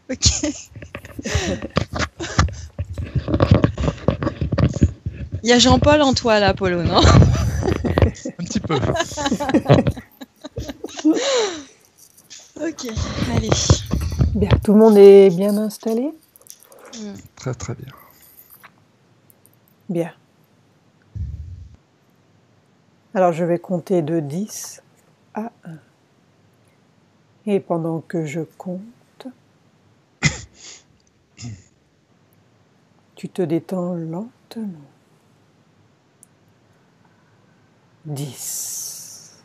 Ok. Il y a Jean-Paul en toi là, Polo, non? Un petit peu. Ok, allez. Bien, tout le monde est bien installé? Très très bien. Bien. Alors je vais compter de 10 à 1. Et pendant que je compte, tu te détends lentement. 10.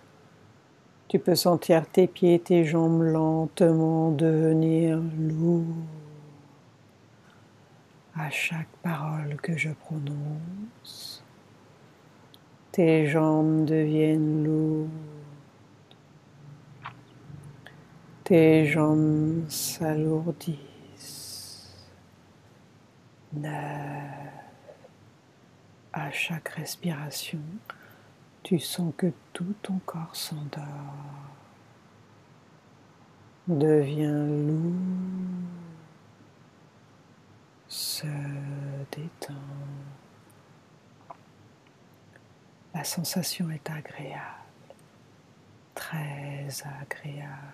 Tu peux sentir tes pieds et tes jambes lentement devenir lourds à chaque parole que je prononce. Tes jambes deviennent lourdes. Tes jambes s'alourdissent. 9. À chaque respiration, tu sens que tout ton corps s'endort, devient lourd, se détend. La sensation est agréable, très agréable.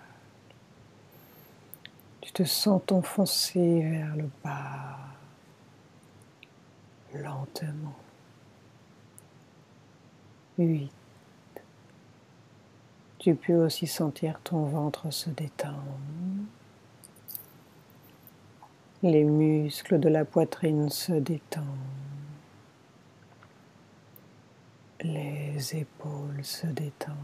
Tu te sens t'enfoncer vers le bas, lentement. 8. Tu peux aussi sentir ton ventre se détendre. Les muscles de la poitrine se détendent. Les épaules se détendent.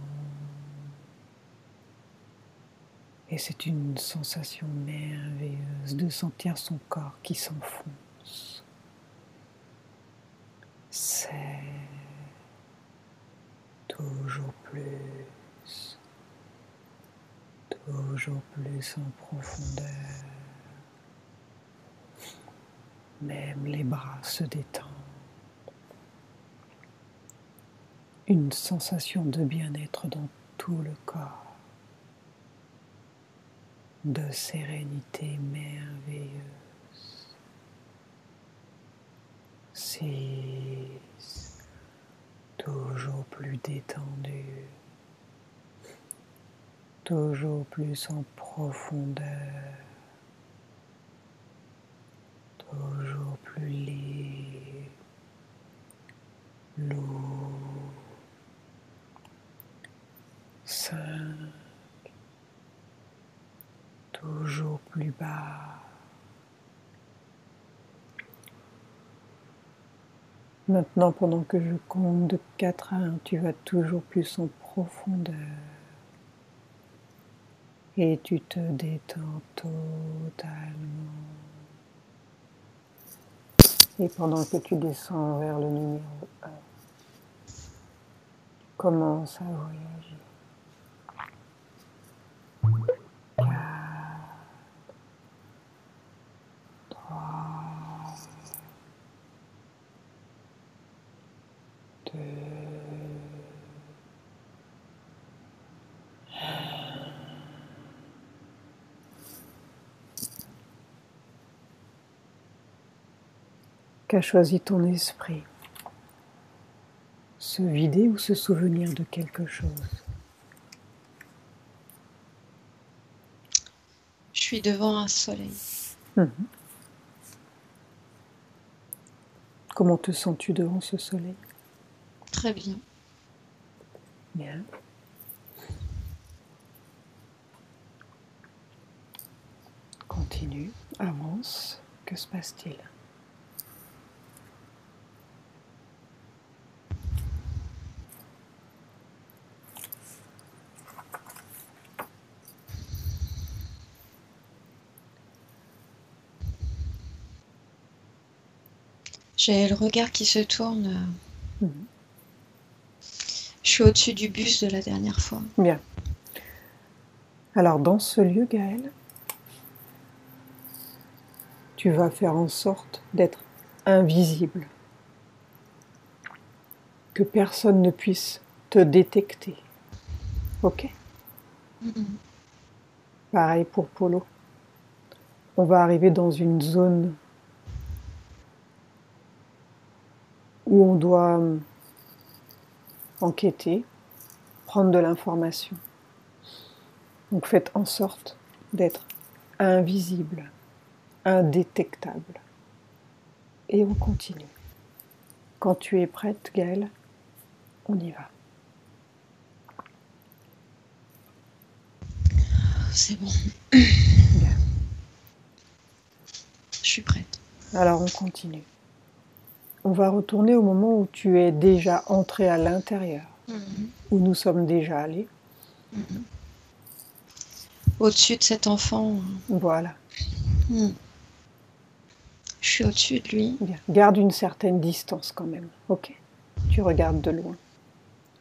Et c'est une sensation merveilleuse de sentir son corps qui s'enfonce. C'est toujours plus en profondeur. Même les bras se détendent. Une sensation de bien-être dans tout le corps, de sérénité merveilleuse. 6. Toujours plus détendu, toujours plus en profondeur, toujours plus libre, lourd. 5. Toujours plus bas. Maintenant, pendant que je compte de 4 à 1, tu vas toujours plus en profondeur. Et tu te détends totalement. Et pendant que tu descends vers le numéro 1, commence à voyager. 4, 3, 2, 1. Qu'a choisi ton esprit? Se vider ou se souvenir de quelque chose? Je suis devant un soleil. Comment te sens-tu devant ce soleil? Très bien. Bien. Continue, avance. Que se passe-t-il? J'ai le regard qui se tourne. Je suis au-dessus du bus de la dernière fois. Bien. Alors, dans ce lieu, Gaëlle, tu vas faire en sorte d'être invisible. Que personne ne puisse te détecter. Ok? Pareil pour Polo. on va arriver dans une zone où on doit enquêter, prendre de l'information. Donc faites en sorte d'être invisible, indétectable. Et on continue. Quand tu es prête, Gaëlle, on y va. C'est bon. Bien. Je suis prête. Alors on continue. On va retourner au moment où tu es déjà entré à l'intérieur, où nous sommes déjà allés. Au-dessus de cet enfant. Voilà. Je suis au-dessus de lui. Bien. Garde une certaine distance quand même. Ok. Tu regardes de loin.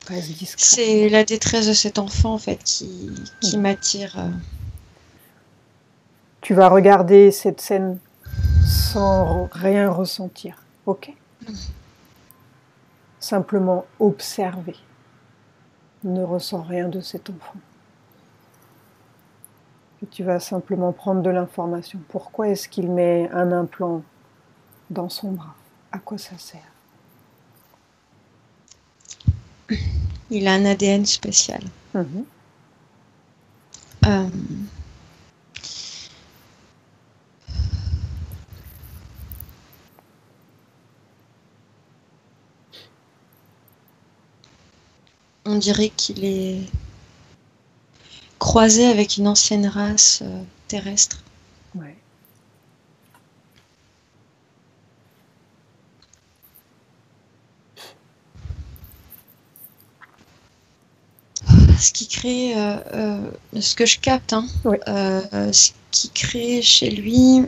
Reste discret. C'est la détresse de cet enfant en fait qui m'attire. Tu vas regarder cette scène sans rien ressentir. Ok. Simplement observer. Ne ressens rien de cet enfant. Et tu vas simplement prendre de l'information. Pourquoi est-ce qu'il met un implant dans son bras? À quoi ça sert? Il a un ADN spécial. On dirait qu'il est croisé avec une ancienne race terrestre. Ouais. Ce qui crée, ce que je capte, hein, Oui. Ce qui crée chez lui,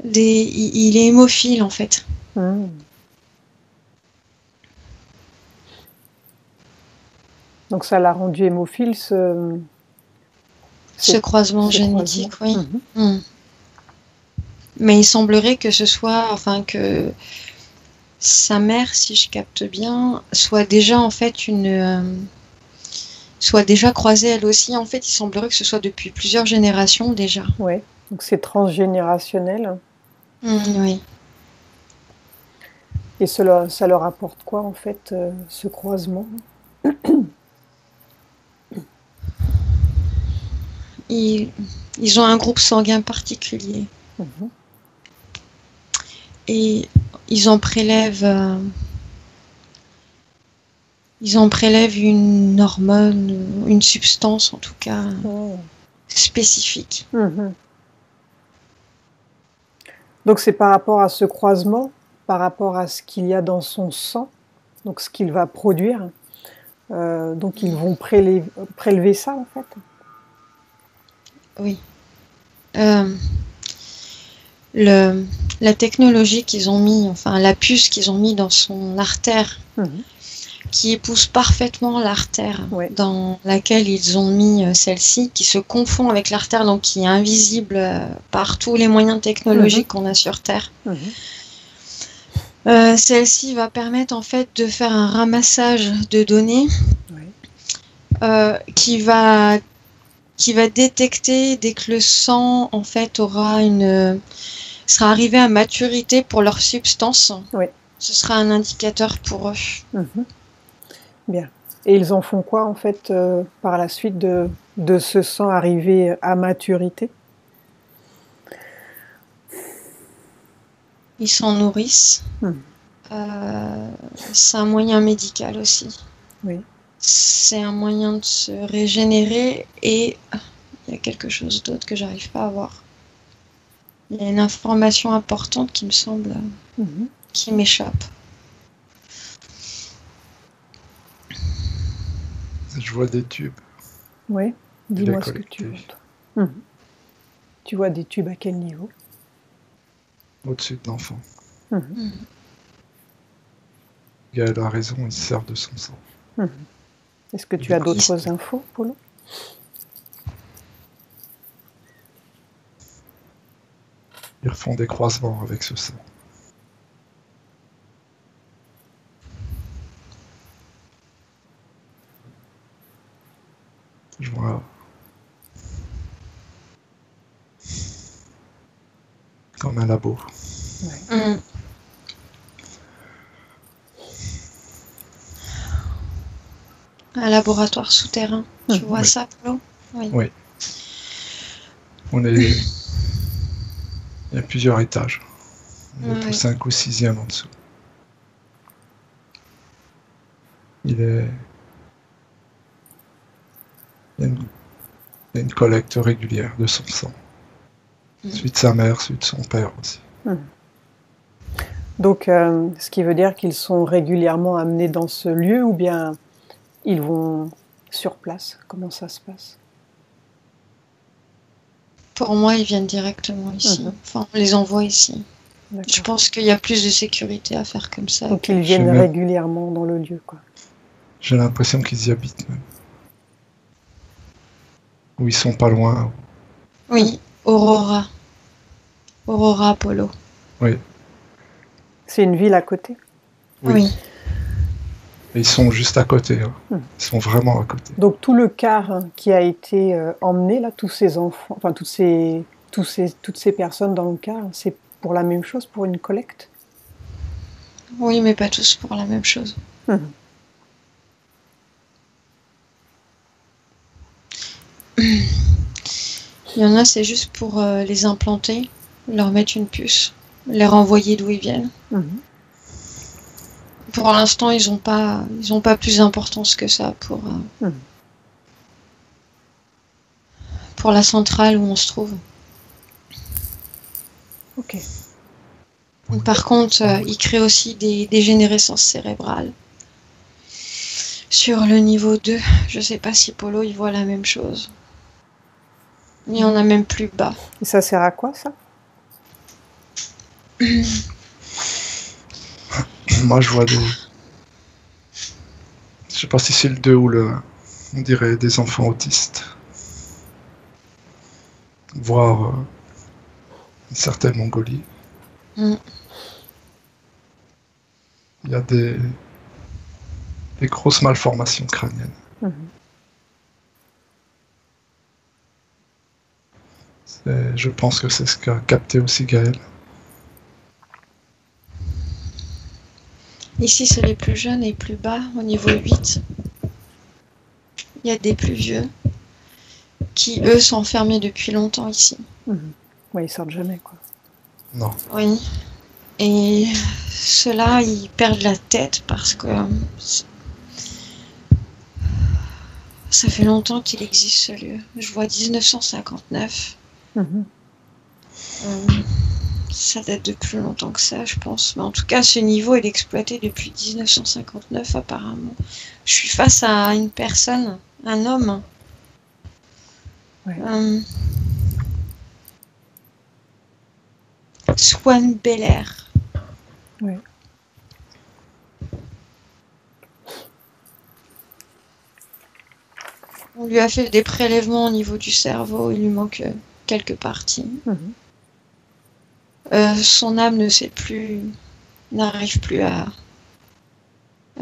il est hémophile en fait. Donc ça l'a rendu hémophile, ce croisement génétique, oui. Mais il semblerait que ce soit, enfin que sa mère, si je capte bien, soit déjà en fait soit déjà croisée elle aussi. En fait, il semblerait que ce soit depuis plusieurs générations déjà. Oui, donc c'est transgénérationnel. Oui. Et ça leur apporte quoi en fait, ce croisement? Ils ont un groupe sanguin particulier. Et ils en prélèvent une hormone, une substance en tout cas spécifique. Donc c'est par rapport à ce croisement, par rapport à ce qu'il y a dans son sang, donc ce qu'il va produire. Donc ils vont prélever ça en fait. Oui. La technologie qu'ils ont mis, enfin la puce qu'ils ont mis dans son artère, qui épouse parfaitement l'artère dans laquelle ils ont mis celle-ci, qui se confond avec l'artère, donc qui est invisible par tous les moyens technologiques qu'on a sur Terre. Celle-ci va permettre en fait de faire un ramassage de données qui va détecter dès que le sang en fait sera arrivé à maturité pour leur substance. Ce sera un indicateur pour eux. Bien. Et ils en font quoi en fait par la suite de ce sang arrivé à maturité? Ils s'en nourrissent. C'est un moyen médical aussi. Oui. C'est un moyen de se régénérer et il y a quelque chose d'autre que j'arrive pas à voir. Il y a une information importante qui me semble qui m'échappe. Je vois des tubes. Oui, dis-moi ce que tu vois. Tu vois des tubes à quel niveau? Au-dessus de l'enfant. Gaëlle a raison, il sert de son sang. Est-ce que tu as d'autres infos, Polo? Ils refont des croisements avec ce sang. Je vois comme un labo. Ouais. Un laboratoire souterrain. Tu vois ça, Polo? Oui. Oui. Il y a plusieurs étages. On est au 5 ou 6e en dessous. Il y a une collecte régulière de son sang. Celui de sa mère, celui de son père aussi. Donc, ce qui veut dire qu'ils sont régulièrement amenés dans ce lieu ou bien ils vont sur place? Comment ça se passe? Pour moi, ils viennent directement ici. Enfin, on les envoie ici. Je pense qu'il y a plus de sécurité à faire comme ça. Donc ils viennent régulièrement dans le lieu, quoi. J'ai l'impression qu'ils y habitent même. Ou ils sont pas loin. Oui, Aurora. Aurora Apollo. Oui. C'est une ville à côté? Oui. Et ils sont juste à côté. Hein. Ils sont vraiment à côté. Donc tout le car qui a été emmené, là, tous ces enfants, enfin toutes ces personnes dans le car, c'est pour la même chose, pour une collecte? Oui, mais pas tous pour la même chose. Il y en a, c'est juste pour les implanter, leur mettre une puce, les renvoyer d'où ils viennent. Pour l'instant, ils ont pas plus d'importance que ça pour la centrale où on se trouve. Ok. Par contre, ils créent aussi des dégénérescences cérébrales. Sur le niveau 2, je sais pas si Polo il voit la même chose. Il y en a même plus bas. Et ça sert à quoi, ça? Moi, je vois des... Je sais pas si c'est le 2 ou le 1. On dirait des enfants autistes. Voire une certaine Mongolie. Il y a des grosses malformations crâniennes. Je pense que c'est ce qu'a capté aussi Gaël. Ici, c'est les plus jeunes et plus bas, au niveau 8. Il y a des plus vieux qui, eux, sont enfermés depuis longtemps ici. Ouais, ils sortent jamais, quoi. Non. Oui. Et ceux-là, ils perdent la tête parce que ça fait longtemps qu'il existe ce lieu. Je vois 1959. Ça date de plus longtemps que ça, je pense. Mais en tout cas, ce niveau est exploité depuis 1959, apparemment. Je suis face à une personne, un homme. Swan Belair. Ouais. On lui a fait des prélèvements au niveau du cerveau, il lui manque quelques parties. Son âme ne sait plus, n'arrive plus à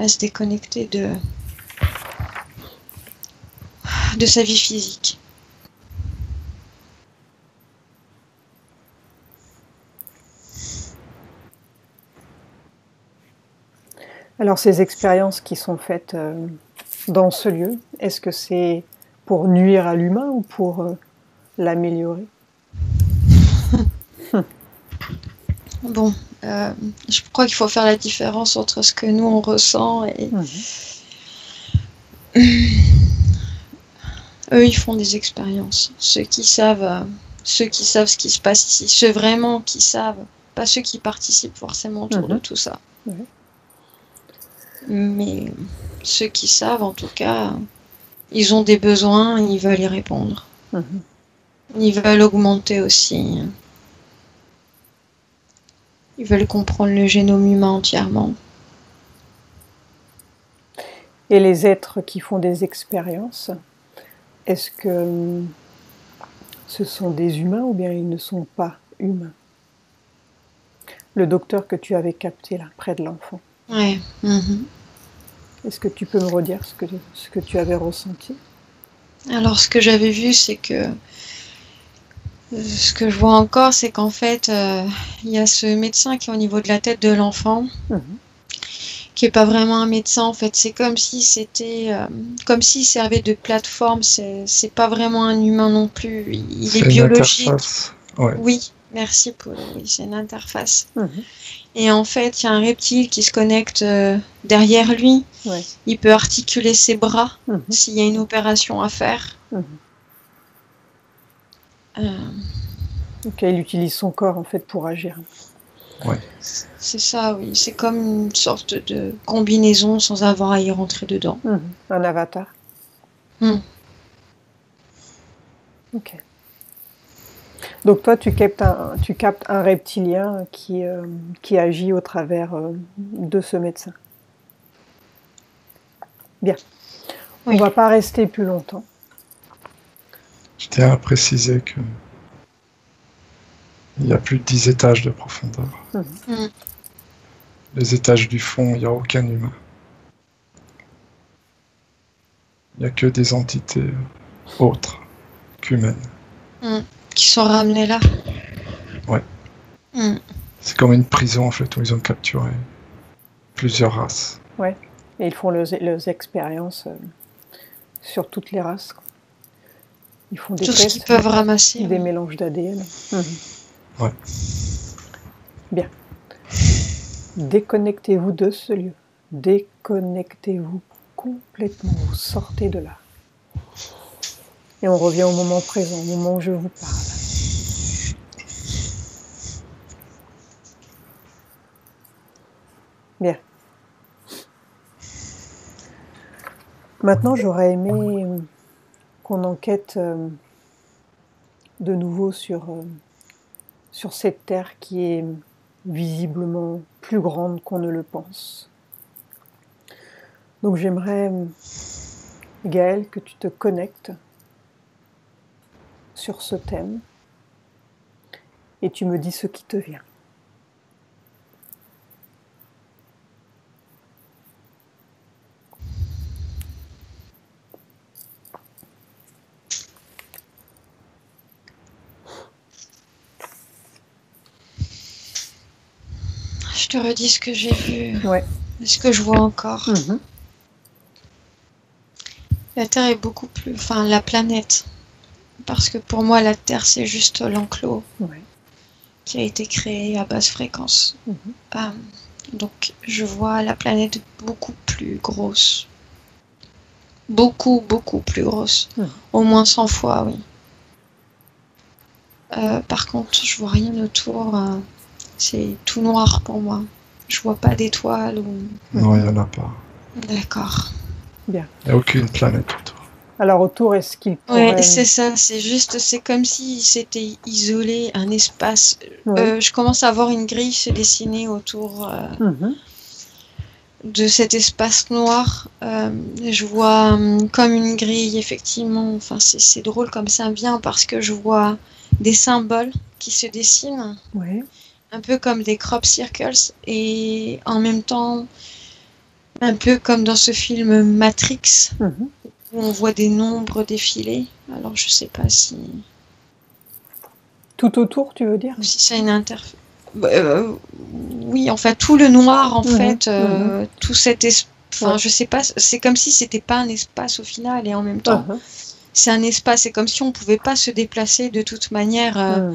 se déconnecter de sa vie physique. Alors ces expériences qui sont faites dans ce lieu, est-ce que c'est pour nuire à l'humain ou pour l'améliorer? Bon, je crois qu'il faut faire la différence entre ce que nous on ressent et eux ils font des expériences. Ceux qui savent ce qui se passe ici, ceux vraiment qui savent, pas ceux qui participent forcément autour de tout ça. Mais ceux qui savent, en tout cas, ils ont des besoins, ils veulent y répondre. Ils veulent augmenter aussi. Ils veulent comprendre le génome humain entièrement. Et les êtres qui font des expériences, est-ce que ce sont des humains ou bien ils ne sont pas humains? Le docteur que tu avais capté là, près de l'enfant. Ouais. Est-ce que tu peux me redire ce que tu avais ressenti? Alors, ce que j'avais vu, c'est que Ce que je vois encore, c'est qu'en fait, il y a ce médecin qui est au niveau de la tête de l'enfant, qui est pas vraiment un médecin. En fait, c'est comme si c'était, comme s'il servait de plateforme. C'est pas vraiment un humain non plus. Il est biologique. Ouais. Oui, merci Paul. Oui, c'est une interface. Et en fait, il y a un reptile qui se connecte derrière lui. Ouais. Il peut articuler ses bras s'il y a une opération à faire. Ok, il utilise son corps en fait pour agir. Ouais. C'est ça, oui. C'est comme une sorte de combinaison sans avoir à y rentrer dedans. Un avatar. Ok. Donc toi, tu captes un reptilien qui agit au travers de ce médecin. Bien. Oui. On va pas rester plus longtemps. Je tiens à préciser que il y a plus de 10 étages de profondeur. Les étages du fond, il n'y a aucun humain. Il n'y a que des entités autres qu'humaines. Qui sont ramenées là. Ouais. C'est comme une prison en fait où ils ont capturé plusieurs races. Ouais. Et ils font leurs expériences sur toutes les races. Ils font des tout tests, ce qu'ils peuvent ramasser. Des mélanges d'ADN. Ouais. Bien. Déconnectez-vous de ce lieu. Déconnectez-vous complètement. Vous sortez de là. Et on revient au moment présent, au moment où je vous parle. Bien. Maintenant, j'aurais aimé qu'on enquête de nouveau sur cette terre qui est visiblement plus grande qu'on ne le pense. Donc j'aimerais, Gaël, que tu te connectes sur ce thème et tu me dis ce qui te vient. Je te redis ce que j'ai vu, Ouais. Ce que je vois encore. La Terre est beaucoup plus... Enfin, la planète. Parce que pour moi, la Terre, c'est juste l'enclos qui a été créé à basse fréquence. Donc, je vois la planète beaucoup plus grosse. Beaucoup, beaucoup plus grosse. Au moins 100 fois, oui. Par contre, je vois rien autour. C'est tout noir pour moi. Je vois pas d'étoiles ou... Non, il n'y en a pas. D'accord. Bien. Il n'y a aucune planète autour. Alors autour, est-ce qu'il pourrait... Ouais, c'est ça. C'est comme si c'était isolé, un espace. Je commence à voir une grille se dessiner autour de cet espace noir. Je vois comme une grille, effectivement. Enfin, c'est drôle comme ça vient parce que je vois des symboles qui se dessinent. Un peu comme des crop circles et en même temps un peu comme dans ce film Matrix où on voit des nombres défiler. Alors je sais pas si... Tout autour, tu veux dire? Si ça a une interface... oui, en fait, tout le noir, en fait, tout cet espace... Enfin, je sais pas, c'est comme si c'était pas un espace au final et en même temps, c'est un espace. C'est comme si on pouvait pas se déplacer de toute manière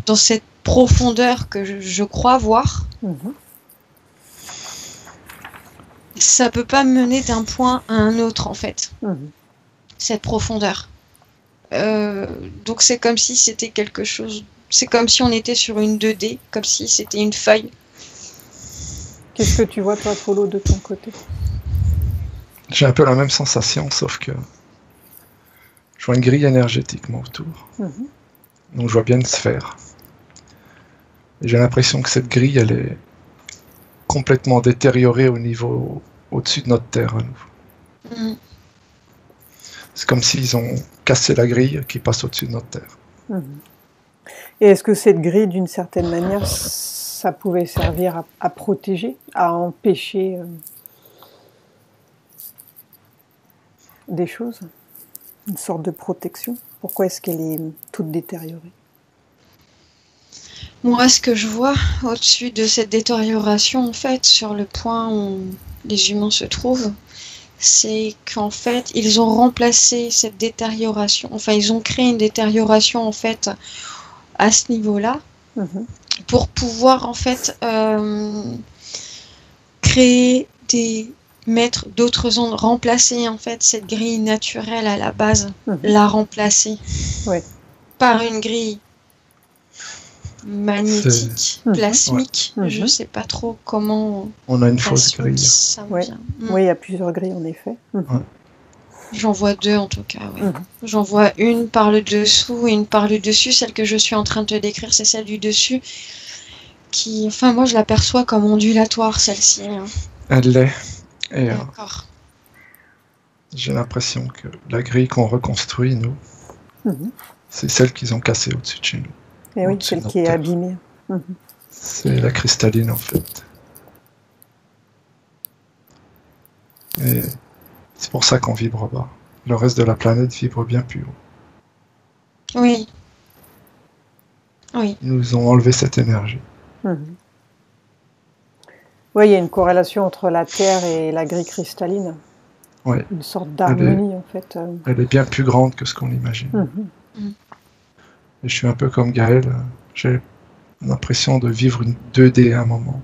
dans cette profondeur que je crois voir. Ça peut pas mener d'un point à un autre en fait, cette profondeur. Donc c'est comme si c'était quelque chose, c'est comme si on était sur une 2D, comme si c'était une feuille. Qu'est-ce que tu vois toi, Polo, de ton côté? J'ai un peu la même sensation, sauf que je vois une grille énergétique moi autour. Donc je vois bien une sphère. Et j'ai l'impression que cette grille, elle est complètement détériorée au niveau au-dessus de notre Terre à nous. C'est comme s'ils ont cassé la grille qui passe au-dessus de notre Terre. Et est-ce que cette grille, d'une certaine manière, ça pouvait servir à protéger, à empêcher des choses? Une sorte de protection? Pourquoi est-ce qu'elle est toute détériorée? Moi, ce que je vois au-dessus de cette détérioration, en fait, sur le point où les humains se trouvent, c'est qu'en fait, ils ont remplacé cette détérioration, enfin, ils ont créé une détérioration, en fait, à ce niveau-là, pour pouvoir, en fait, mettre d'autres ondes, remplacer, en fait, cette grille naturelle à la base, la remplacer par une grille magnétique, plasmique, je sais pas trop comment. On a une fausse grille. Oui, il y a plusieurs grilles en effet. J'en vois deux en tout cas. J'en vois une par le dessous et une par le dessus. Celle que je suis en train de te décrire, c'est celle du dessus. Qui, enfin, moi je l'aperçois comme ondulatoire celle-ci. Elle l'est. Et d'accord. J'ai l'impression que la grille qu'on reconstruit, nous, c'est celle qu'ils ont cassée au-dessus de chez nous. Et oui, celle qui est abîmée. C'est la cristalline en fait. Et c'est pour ça qu'on vibre bas. Le reste de la planète vibre bien plus haut. Oui. Ils nous ont enlevé cette énergie. Oui, il y a une corrélation entre la Terre et la grille cristalline. Oui. Une sorte d'harmonie en fait. Elle est bien plus grande que ce qu'on imagine. Et je suis un peu comme Gaël, j'ai l'impression de vivre une 2D à un moment.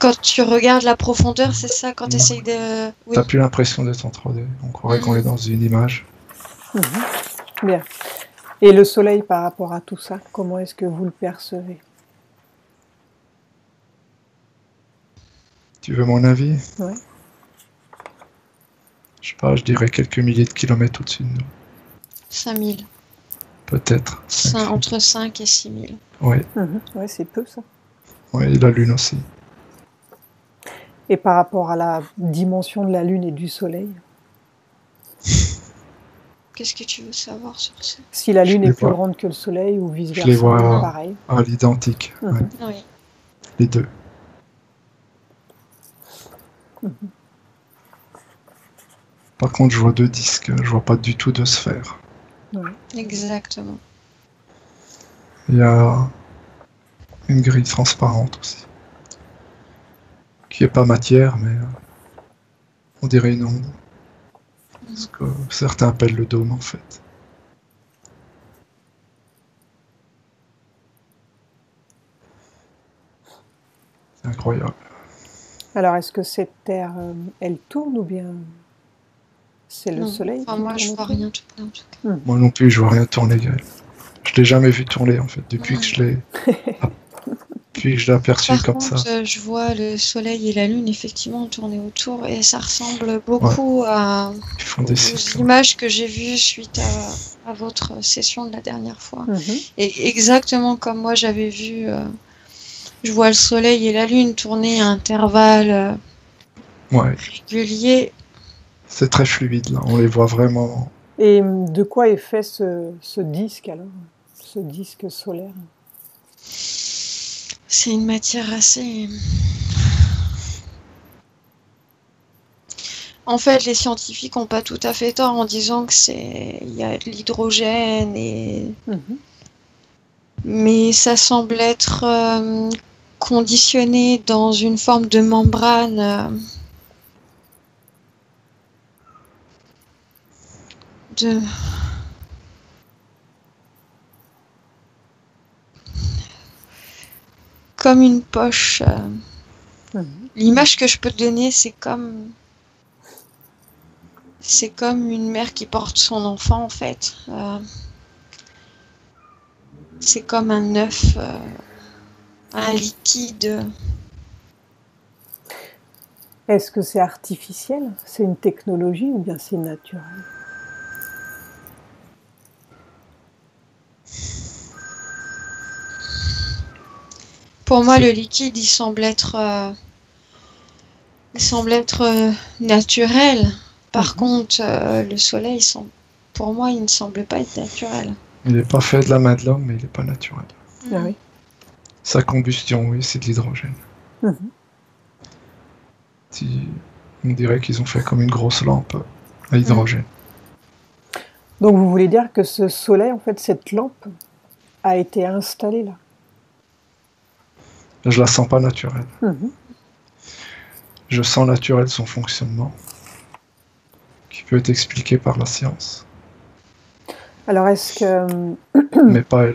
Quand tu regardes la profondeur, c'est ça, quand tu essayes de... Oui. T'as plus l'impression d'être en 3D, on croirait qu'on est dans une image. Bien. Et le soleil par rapport à tout ça, comment est-ce que vous le percevez? Tu veux mon avis? Oui. Je sais pas, je dirais quelques milliers de kilomètres au-dessus de nous. 5000. Peut-être. Entre 5 et 6000. Oui. Oui, c'est peu ça. Oui, et la Lune aussi. Et par rapport à la dimension de la Lune et du Soleil? Qu'est-ce que tu veux savoir sur ça? Si la Lune est plus grande que le Soleil ou vice-versa, je les vois pareil. À l'identique. Oui. Les deux. Par contre, je vois deux disques, je vois pas du tout de sphère. Exactement. Il y a une grille transparente aussi, qui est pas matière, mais on dirait une onde. Ce que certains appellent le dôme en fait. C'est incroyable. Alors, est-ce que cette Terre, elle tourne ou bien c'est le Soleil? Enfin, moi, je vois rien tourner en tout cas. Moi non plus, je vois rien tourner, Gaël. Je l'ai jamais vu tourner en fait, depuis que je l'ai aperçu Par comme contre, ça. Je vois le Soleil et la Lune effectivement tourner autour et ça ressemble beaucoup aux images que j'ai vues suite à votre session de la dernière fois. Et exactement comme moi j'avais vu, je vois le Soleil et la Lune tourner à intervalles réguliers. C'est très fluide là, on les voit vraiment. Et de quoi est fait ce disque alors, ce disque solaire? C'est une matière assez... En fait, les scientifiques n'ont pas tout à fait tort en disant que il y a de l'hydrogène et... Mais ça semble être conditionné dans une forme de membrane comme une poche. L'image que je peux te donner, c'est comme une mère qui porte son enfant en fait. C'est comme un œuf, un liquide. Est-ce que c'est artificiel? C'est une technologie ou bien c'est naturel? Pour moi, le liquide, il semble être naturel. Par contre, le soleil, pour moi, il ne semble pas être naturel. Il n'est pas fait de la main de l'homme, mais il n'est pas naturel. Ah oui. Sa combustion, oui, c'est de l'hydrogène. On dirait qu'ils ont fait comme une grosse lampe à hydrogène. Donc vous voulez dire que ce soleil, en fait, cette lampe, a été installée là. Je la sens pas naturelle. Je sens naturel son fonctionnement, qui peut être expliqué par la science. Alors est-ce que... Mais pas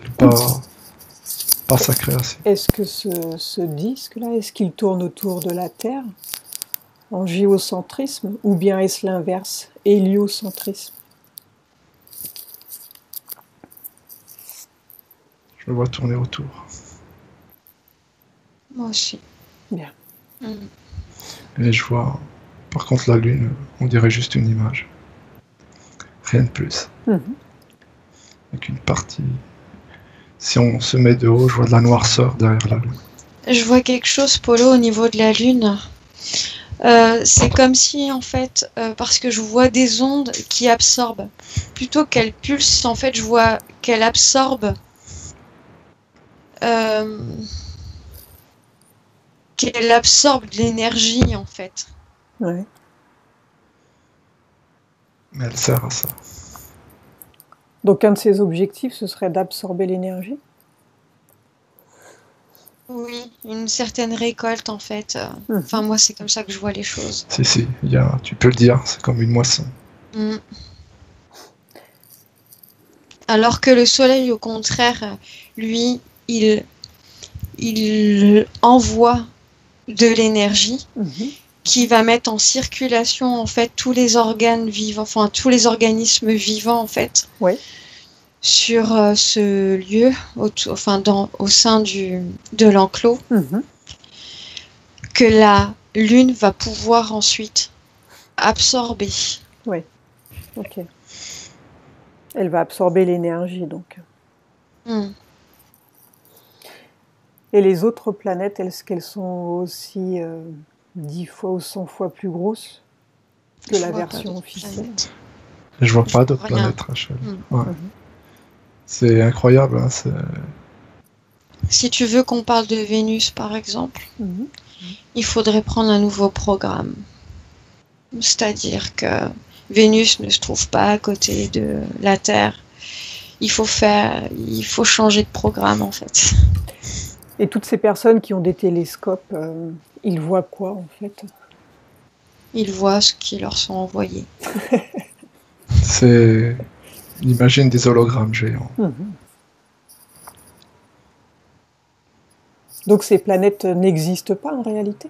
sa création. Est-ce que ce disque-là, est-ce qu'il tourne autour de la Terre en géocentrisme, ou bien est-ce l'inverse, héliocentrisme? Je le vois tourner autour. Moi aussi. Bien. Et je vois, par contre, la Lune, on dirait juste une image. Rien de plus. Avec une partie... Si on se met de haut, je vois de la noirceur derrière la Lune. Je vois quelque chose, Polo, au niveau de la Lune. C'est comme si, en fait, parce que je vois des ondes qui absorbent. Plutôt qu'elles pulsent, en fait, je vois qu'elles absorbent. Qu'elle absorbe de l'énergie, en fait. Ouais. Mais elle sert à ça. Donc un de ses objectifs, ce serait d'absorber l'énergie? Oui, une certaine récolte, en fait. Enfin, moi, c'est comme ça que je vois les choses. Si, tu peux le dire, c'est comme une moisson. Alors que le soleil, au contraire, lui, il envoie de l'énergie qui va mettre en circulation en fait tous les organes vivants, enfin tous les organismes vivants en fait, sur ce lieu, au sein de l'enclos, que la Lune va pouvoir ensuite absorber. Oui, ok. Elle va absorber l'énergie donc. Et les autres planètes, est-ce qu'elles sont aussi 10 fois ou 100 fois plus grosses que la version officielle? Je vois pas d'autres planètes, Rachel. C'est incroyable. Hein, si tu veux qu'on parle de Vénus, par exemple, il faudrait prendre un nouveau programme. C'est-à-dire que Vénus ne se trouve pas à côté de la Terre. Il faut changer de programme, en fait. Et toutes ces personnes qui ont des télescopes, ils voient quoi en fait? Ils voient ce qui leur sont envoyés. C'est... Imagine des hologrammes géants. Donc ces planètes n'existent pas en réalité?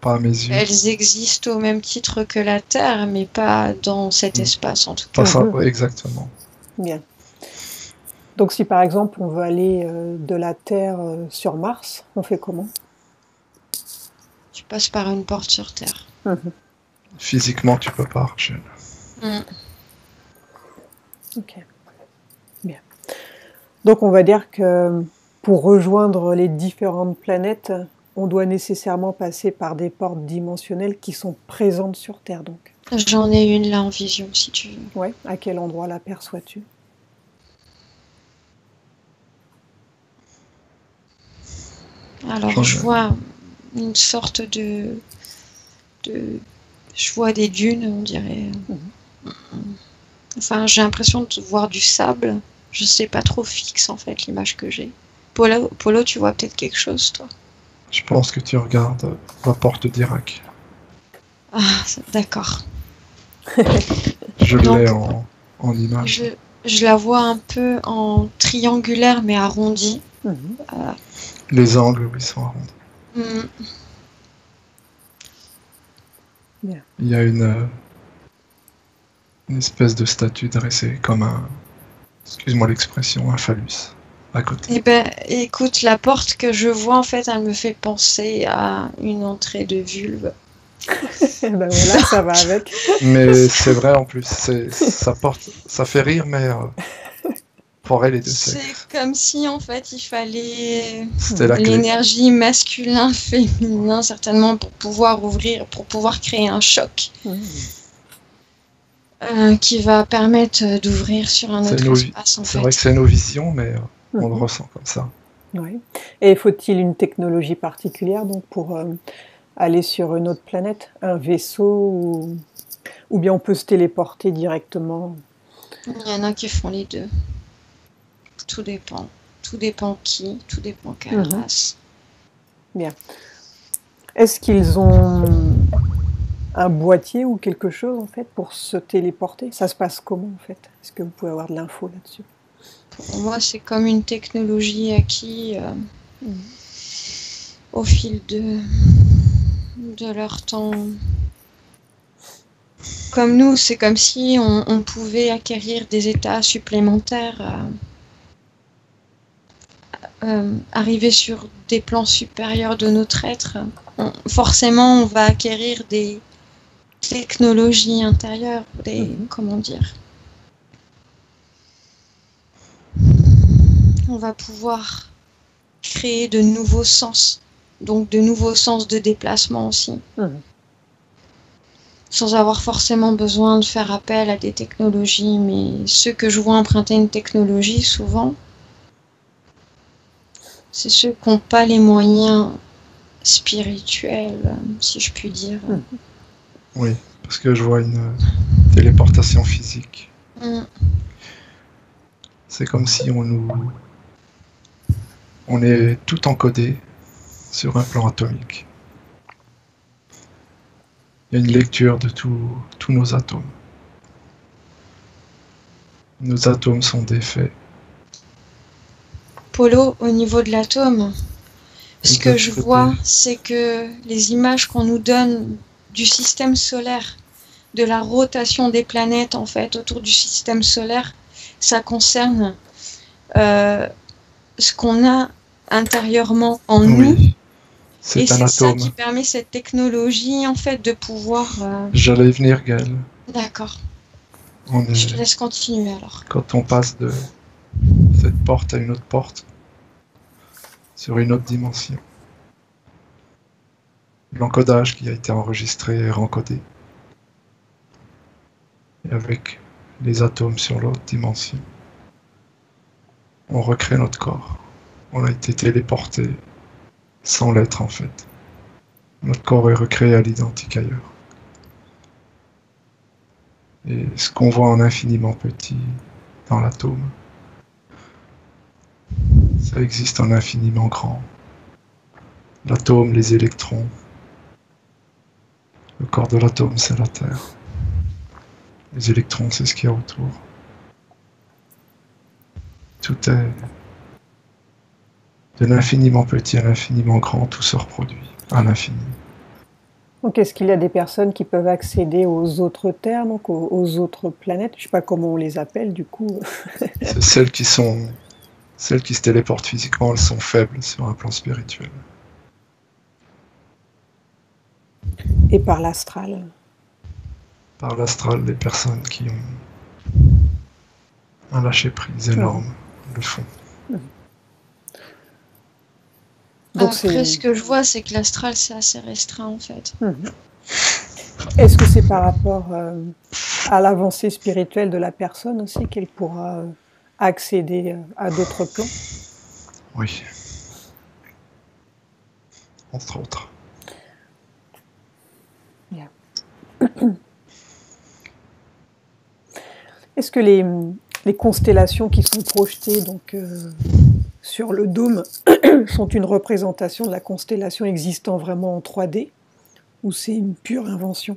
Pas à mes yeux. Elles existent au même titre que la Terre, mais pas dans cet espace en tout cas. Pas ça, exactement. Bien. Donc si par exemple on veut aller de la Terre sur Mars, on fait comment? Tu passes par une porte sur Terre. Physiquement, tu peux pas, Rachel. Ok. Bien. Donc on va dire que pour rejoindre les différentes planètes, on doit nécessairement passer par des portes dimensionnelles qui sont présentes sur Terre donc. J'en ai une là en vision si tu veux. Ouais. À quel endroit l'aperçois-tu? Alors je vois une sorte de... Je vois des dunes, on dirait. Enfin, j'ai l'impression de voir du sable. Je sais pas trop fixe en fait l'image que j'ai. Polo, tu vois peut-être quelque chose toi? Je pense que tu regardes la porte d'Irak. Ah, d'accord. Je l'ai en image. Je la vois un peu en triangulaire mais arrondie. Les angles, oui, sont arrondis. Il y a une espèce de statue dressée comme un, excuse-moi l'expression, un phallus à côté. Eh ben, écoute, la porte que je vois en fait, elle me fait penser à une entrée de vulve. Ben voilà, ça va avec. Mais c'est vrai en plus, ça fait rire, mais pour elle les deux sexes. C'est comme si en fait il fallait l'énergie masculin, féminin certainement pour pouvoir ouvrir, pour pouvoir créer un choc qui va permettre d'ouvrir sur un autre espace. C'est vrai que c'est nos visions, mais on le ressent comme ça. Oui. Et faut-il une technologie particulière donc pour aller sur une autre planète, un vaisseau ou bien on peut se téléporter directement? Il y en a qui font les deux. Tout dépend. Tout dépend qui, tout dépend quelle race. Bien. Est-ce qu'ils ont un boîtier ou quelque chose en fait pour se téléporter? Ça se passe comment en fait? Est-ce que vous pouvez avoir de l'info là-dessus? Pour moi, c'est comme une technologie acquise au fil de leur temps. Comme nous, c'est comme si on pouvait acquérir des états supplémentaires, arriver sur des plans supérieurs de notre être. Forcément, on va acquérir des technologies intérieures, comment dire. On va pouvoir créer de nouveaux sens, donc de nouveaux sens de déplacement aussi. Sans avoir forcément besoin de faire appel à des technologies, mais ceux que je vois emprunter une technologie, souvent, c'est ceux qui n'ont pas les moyens spirituels, si je puis dire. Oui, parce que je vois une téléportation physique. C'est comme si on est tout encodé sur un plan atomique. Il y a une lecture de tous nos atomes. Nos atomes sont défaits. Polo, au niveau de l'atome, ce que je vois, c'est que les images qu'on nous donne du système solaire, de la rotation des planètes en fait autour du système solaire, ça concerne ce qu'on a intérieurement en nous. Et c'est ça qui permet cette technologie en fait de pouvoir... J'allais y venir, Gaëlle. D'accord. Je te laisse continuer alors. Quand on passe de cette porte à une autre porte, sur une autre dimension, l'encodage qui a été enregistré est rencodé. Et avec les atomes sur l'autre dimension, on recrée notre corps. On a été téléporté sans l'être en fait. Notre corps est recréé à l'identique ailleurs. Et ce qu'on voit en infiniment petit dans l'atome, ça existe en infiniment grand. L'atome, les électrons. Le corps de l'atome, c'est la Terre. Les électrons, c'est ce qu'il y a autour. Tout est de l'infiniment petit à l'infiniment grand, tout se reproduit à l'infini. Donc est-ce qu'il y a des personnes qui peuvent accéder aux autres terres, donc aux autres planètes? Je ne sais pas comment on les appelle du coup. Celles qui se téléportent physiquement, elles sont faibles sur un plan spirituel. Et par l'astral? Par l'astral, les personnes qui ont un lâcher-prise énorme le font. Donc après, ce que je vois, c'est que l'astral, c'est assez restreint, en fait. Est-ce que c'est par rapport à l'avancée spirituelle de la personne aussi qu'elle pourra accéder à d'autres plans? Oui. Entre autres. Bien. Est-ce que les constellations qui sont projetées donc, sur le dôme sont une représentation de la constellation existant vraiment en 3D ou c'est une pure invention?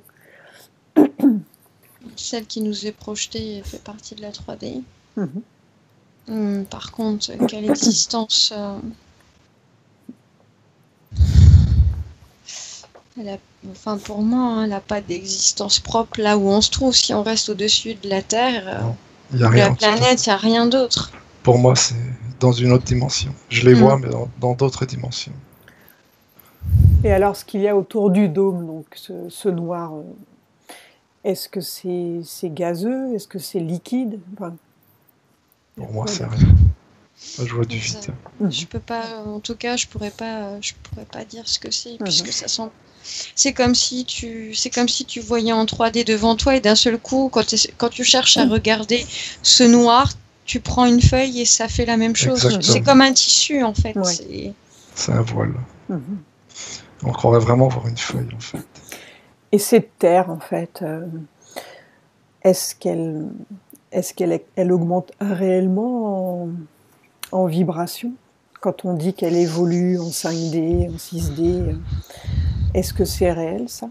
Celle qui nous est projetée fait partie de la 3D. Par contre, quelle existence enfin pour moi, elle n'a pas d'existence propre là où on se trouve. Si on reste au-dessus de la Terre, de la planète, il n'y a rien d'autre. Pour moi, c'est dans une autre dimension. Je les vois, mais dans d'autres dimensions. Et alors, ce qu'il y a autour du dôme, donc ce noir, est-ce que c'est gazeux? Est-ce que c'est liquide? Enfin, pour moi, c'est rien. Je vois du vide. Je peux pas, en tout cas, je pourrais pas dire ce que c'est, puisque ça sent. C'est comme si tu voyais en 3D devant toi et d'un seul coup, quand tu cherches à regarder ce noir, tu prends une feuille et ça fait la même chose. Exactement. C'est comme un tissu en fait. Ouais. C'est un voile. On croirait vraiment voir une feuille en fait. Et cette terre en fait, est-ce qu'elle augmente réellement en vibration, quand on dit qu'elle évolue en 5D, en 6D, est-ce que c'est réel ça?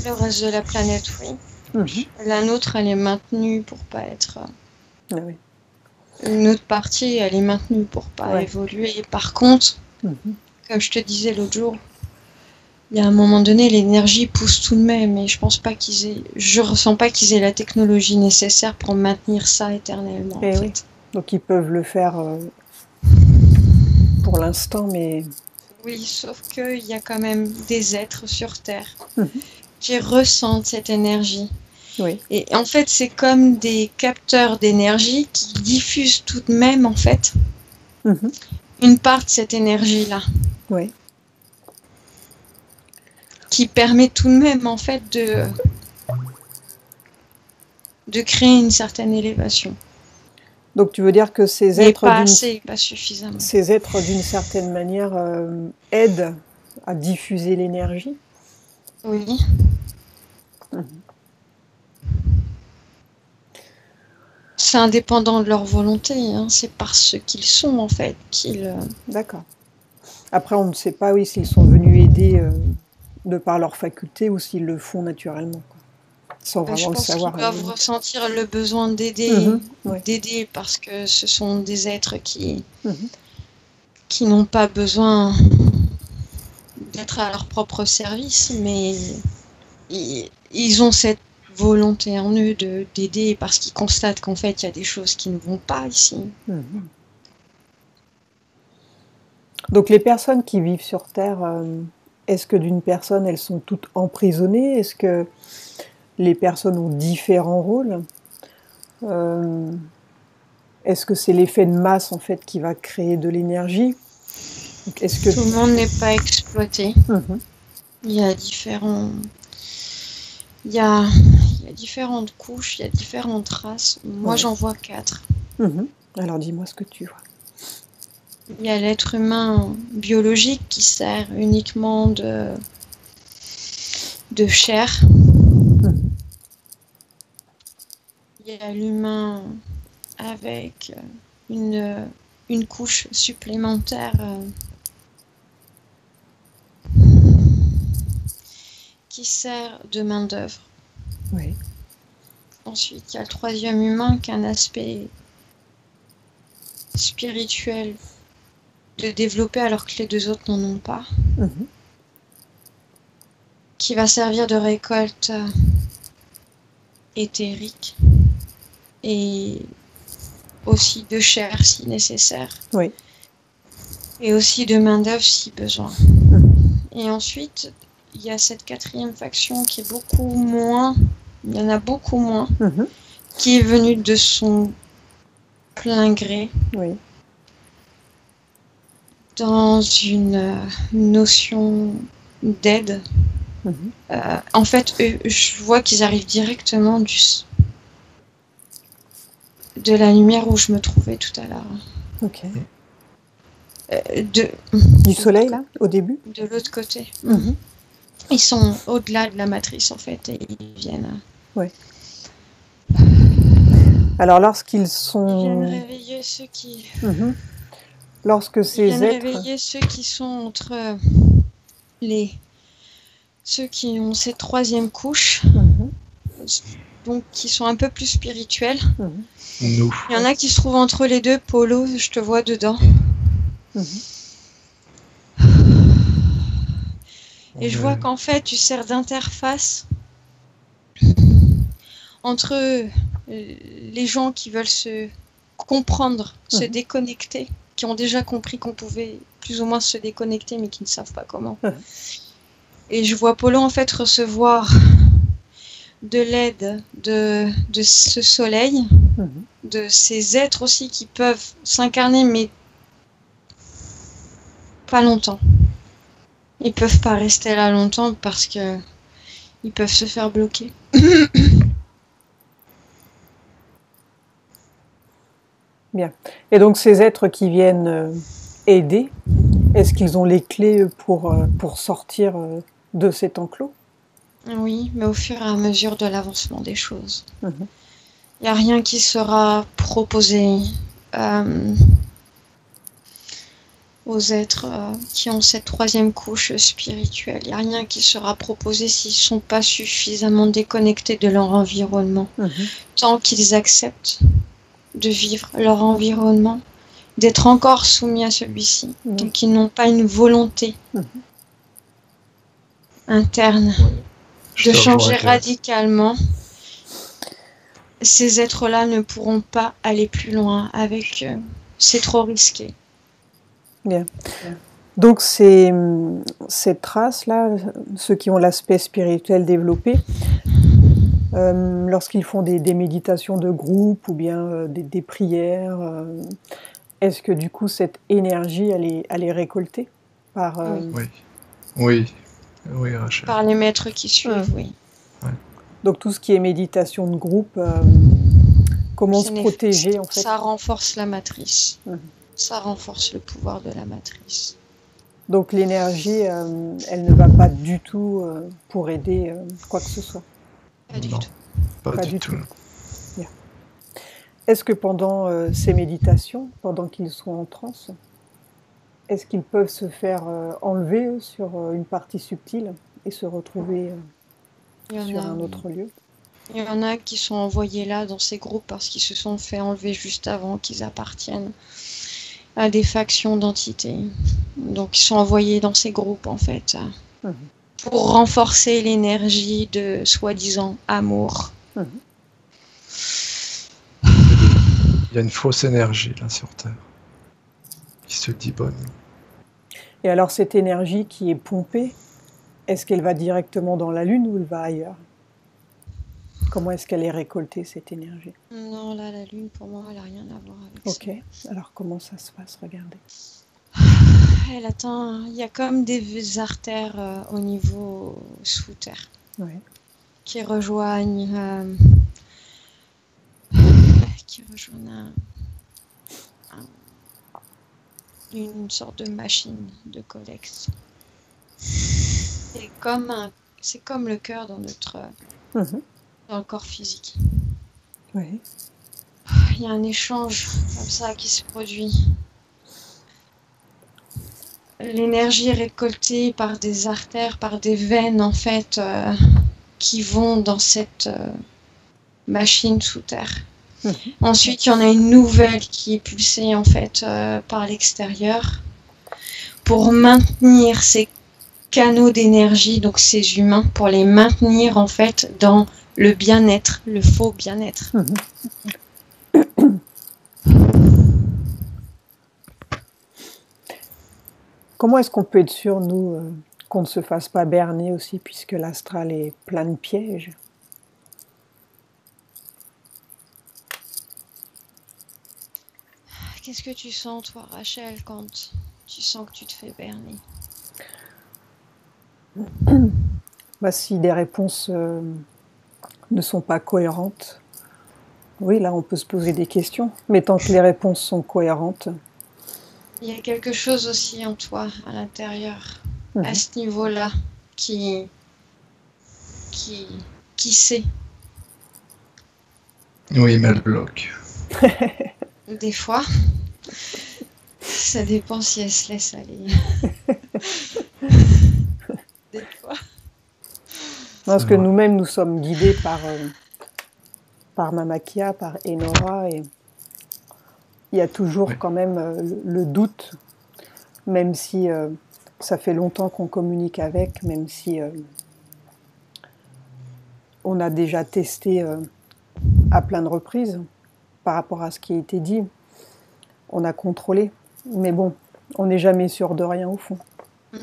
Le reste de la planète, oui. La nôtre, elle est maintenue pour pas être... Ah oui. Une autre partie, elle est maintenue pour pas évoluer. Par contre, comme je te disais l'autre jour, il y a un moment donné, l'énergie pousse tout de même, et je ressens pas qu'ils aient la technologie nécessaire pour maintenir ça éternellement. En fait. Donc ils peuvent le faire pour l'instant, mais... Oui, sauf qu'il y a quand même des êtres sur Terre qui ressentent cette énergie. Oui. Et en fait, c'est comme des capteurs d'énergie qui diffusent tout de même, en fait, une part de cette énergie-là. Oui. Qui permet tout de même, en fait, de créer une certaine élévation. Donc tu veux dire que ces mais êtres... pas assez, pas suffisamment. Ces êtres, d'une certaine manière, aident à diffuser l'énergie? Oui. C'est indépendant de leur volonté, hein. C'est parce qu'ils sont, en fait, qu'ils... D'accord. Après, on ne sait pas, oui, s'ils sont venus aider de par leur faculté ou s'ils le font naturellement, quoi. Sans vraiment le savoir. Je pense qu'ils doivent ressentir le besoin d'aider, d'aider parce que ce sont des êtres qui n'ont pas besoin d'être à leur propre service, mais ils ont cette volonté en eux d'aider parce qu'ils constatent qu'en fait il y a des choses qui ne vont pas ici. Donc les personnes qui vivent sur Terre, est-ce que d'une personne elles sont toutes emprisonnées? Est-ce que les personnes ont différents rôles? Est-ce que c'est l'effet de masse en fait qui va créer de l'énergie? Est-ce que tout le monde n'est pas exploité? Il y a différents... Il y a différentes couches, il y a différentes races. Moi, j'en vois 4. Alors, dis-moi ce que tu vois. Il y a l'être humain biologique qui sert uniquement de chair. Il y a l'humain avec une couche supplémentaire qui sert de main-d'œuvre. Oui. Ensuite, il y a le troisième humain qui a un aspect spirituel de développer alors que les deux autres n'en ont pas. Qui va servir de récolte éthérique et aussi de chair si nécessaire. Oui. Et aussi de main-d'œuvre si besoin. Et ensuite, il y a cette quatrième faction qui est beaucoup moins, il y en a beaucoup moins, qui est venue de son plein gré. Oui. Dans une notion d'aide. En fait, je vois qu'ils arrivent directement de la lumière où je me trouvais tout à l'heure. Ok. Du soleil, là, au début? De l'autre côté. Ils sont au-delà de la matrice, en fait, et ils viennent... Oui. Alors, lorsqu'ils sont... Ils viennent réveiller ceux qui... Lorsque ces Ils viennent êtres... réveiller ceux qui sont entre ceux qui ont cette troisième couche, donc qui sont un peu plus spirituels. Nous. Il y en a qui se trouvent entre les deux. Polo, je te vois dedans. Et je vois qu'en fait, tu sers d'interface entre les gens qui veulent se comprendre, se déconnecter, qui ont déjà compris qu'on pouvait plus ou moins se déconnecter, mais qui ne savent pas comment. Et je vois Polo en fait recevoir de l'aide de ce soleil, de ces êtres aussi qui peuvent s'incarner, mais pas longtemps. Ils peuvent pas rester là longtemps parce que ils peuvent se faire bloquer. Bien. Et donc ces êtres qui viennent aider, est-ce qu'ils ont les clés pour sortir de cet enclos? Oui, mais au fur et à mesure de l'avancement des choses. Il n'y a rien qui sera proposé aux êtres qui ont cette troisième couche spirituelle. Il n'y a rien qui sera proposé s'ils ne sont pas suffisamment déconnectés de leur environnement. Tant qu'ils acceptent de vivre leur environnement, d'être encore soumis à celui-ci. Donc ils n'ont pas une volonté interne de changer radicalement. Ces êtres-là ne pourront pas aller plus loin avec eux. C'est trop risqué. Bien. Donc ces traces-là, ceux qui ont l'aspect spirituel développé, lorsqu'ils font des méditations de groupe ou bien des prières, est-ce que du coup cette énergie, elle est récoltée par... Oui, Rachel. Par les maîtres qui suivent, oui. Ouais. Donc tout ce qui est méditation de groupe, comment se protéger en fait? Ça renforce la matrice. Ça renforce le pouvoir de la matrice. Donc l'énergie, elle ne va pas du tout pour aider quoi que ce soit? Pas du tout. Pas du tout. Bien. Est-ce que pendant ces méditations, pendant qu'ils sont en transe, est-ce qu'ils peuvent se faire enlever sur une partie subtile et se retrouver sur un autre lieu? Il y en a qui sont envoyés là dans ces groupes parce qu'ils se sont fait enlever juste avant qu'ils appartiennent à des factions d'entités. Donc ils sont envoyés dans ces groupes en fait pour renforcer l'énergie de soi-disant amour. Il y a une fausse énergie là sur Terre qui se dit bonne. Et alors cette énergie qui est pompée, est-ce qu'elle va directement dans la Lune ou elle va ailleurs? Comment est-ce qu'elle est récoltée, cette énergie? Non, là, la Lune, pour moi, elle n'a rien à voir avec ça. Ok, alors comment ça se passe? Regardez. Elle atteint... Il y a comme des artères au niveau sous-terre qui rejoignent... une sorte de machine de collecte. C'est comme le cœur dans notre... dans le corps physique. Oui. Il y a un échange comme ça qui se produit. L'énergie est récoltée par des artères, par des veines en fait, qui vont dans cette machine sous terre. Ensuite, il y en a une nouvelle qui est pulsée en fait par l'extérieur pour maintenir ces canaux d'énergie, donc ces humains, pour les maintenir en fait dans le bien-être, le faux bien-être. Comment est-ce qu'on peut être sûr, nous, qu'on ne se fasse pas berner aussi, puisque l'astral est plein de pièges? Qu'est-ce que tu sens, toi, Rachel, quand tu sens que tu te fais berner? Si des réponses ne sont pas cohérentes, oui, là, on peut se poser des questions. Mais tant que les réponses sont cohérentes... Il y a quelque chose aussi en toi, à l'intérieur, à ce niveau-là, qui sait. Oui, mais elle bloque. Des fois, ça dépend si elle se laisse aller. Des fois. Parce que nous-mêmes, nous sommes guidés par Mamakia, par Enora, et il y a toujours quand même le doute, même si ça fait longtemps qu'on communique avec, même si on a déjà testé à plein de reprises par rapport à ce qui a été dit. On a contrôlé, mais bon, on n'est jamais sûr de rien au fond.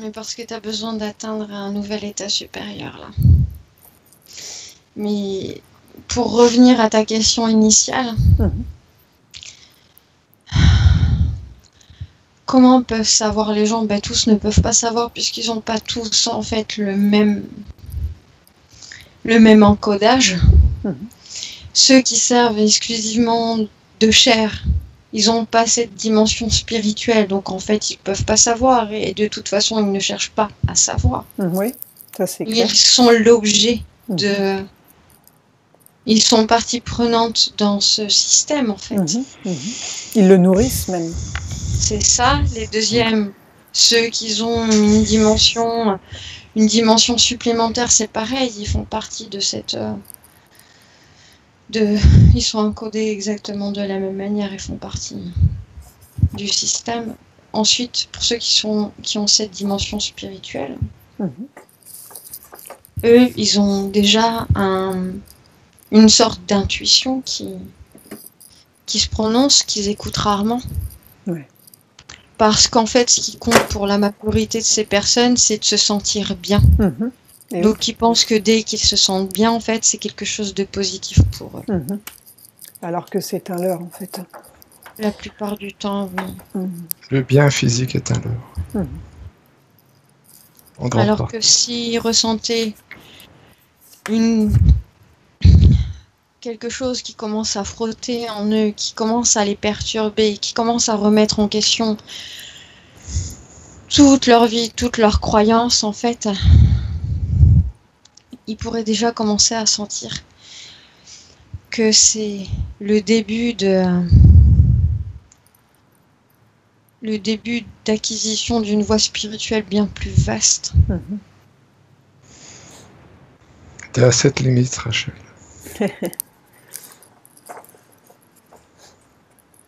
Mais parce que tu as besoin d'atteindre un nouvel état supérieur, là. Mais pour revenir à ta question initiale, comment peuvent savoir les gens? Tous ne peuvent pas savoir puisqu'ils n'ont pas tous en fait le même encodage. Ceux qui servent exclusivement de chair, ils n'ont pas cette dimension spirituelle, donc en fait ils ne peuvent pas savoir et de toute façon ils ne cherchent pas à savoir. Oui, ça c'est clair. Ils sont l'objet de ils sont partie prenante dans ce système, en fait. Ils le nourrissent même. C'est ça. Les deuxièmes, ceux qui ont une dimension supplémentaire, c'est pareil. Ils font partie de cette... ils sont encodés exactement de la même manière. Ils font partie du système. Ensuite, pour ceux qui ont cette dimension spirituelle, eux, ils ont déjà une sorte d'intuition qui se prononce, qu'ils écoutent rarement. Ouais. Parce qu'en fait, ce qui compte pour la majorité de ces personnes, c'est de se sentir bien. Donc, ils pensent que dès qu'ils se sentent bien, en fait, c'est quelque chose de positif pour eux. Alors que c'est un leurre, en fait. La plupart du temps, oui. Le bien physique est un leurre. Alors que s'ils ressentaient quelque chose qui commence à frotter en eux, qui commence à les perturber, qui commence à remettre en question toute leur vie, toutes leurs croyances, en fait, ils pourraient déjà commencer à sentir que c'est le début d'acquisition d'une voie spirituelle bien plus vaste. T'es à cette limite, Rachel.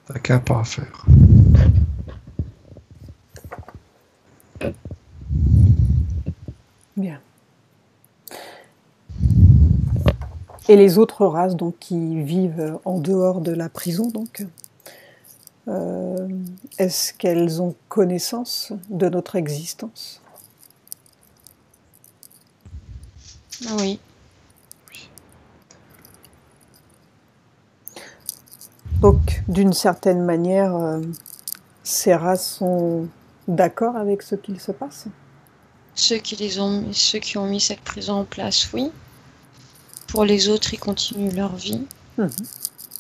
T'as qu'un pas à faire. Bien. Et les autres races donc, qui vivent en dehors de la prison, donc, est-ce qu'elles ont connaissance de notre existence? Oui. Donc, d'une certaine manière, ces races sont d'accord avec ce qu'il se passe? Ceux qui ont mis cette prison en place, oui. Pour les autres, ils continuent leur vie.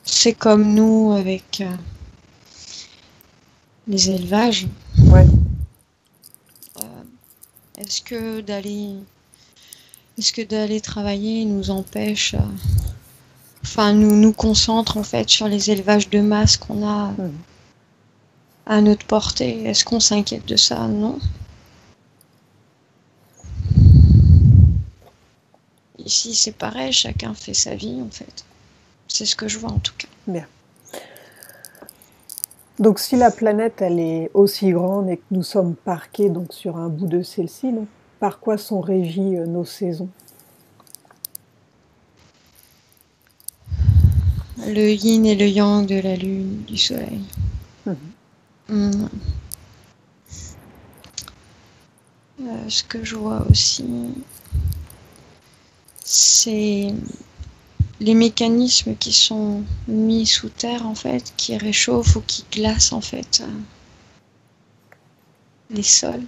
C'est comme nous avec les élevages. Ouais. Est-ce que d'aller travailler nous empêche... nous concentre en fait sur les élevages de masse qu'on a à notre portée. Est-ce qu'on s'inquiète de ça? Non. Ici, c'est pareil, chacun fait sa vie en fait. C'est ce que je vois en tout cas. Bien. Donc si la planète elle est aussi grande et que nous sommes parqués donc sur un bout de celle-ci, par quoi sont régies nos saisons? Le yin et le yang de la lune, du soleil. Ce que je vois aussi, c'est les mécanismes qui sont mis sous terre en fait, qui réchauffent ou qui glacent en fait les sols.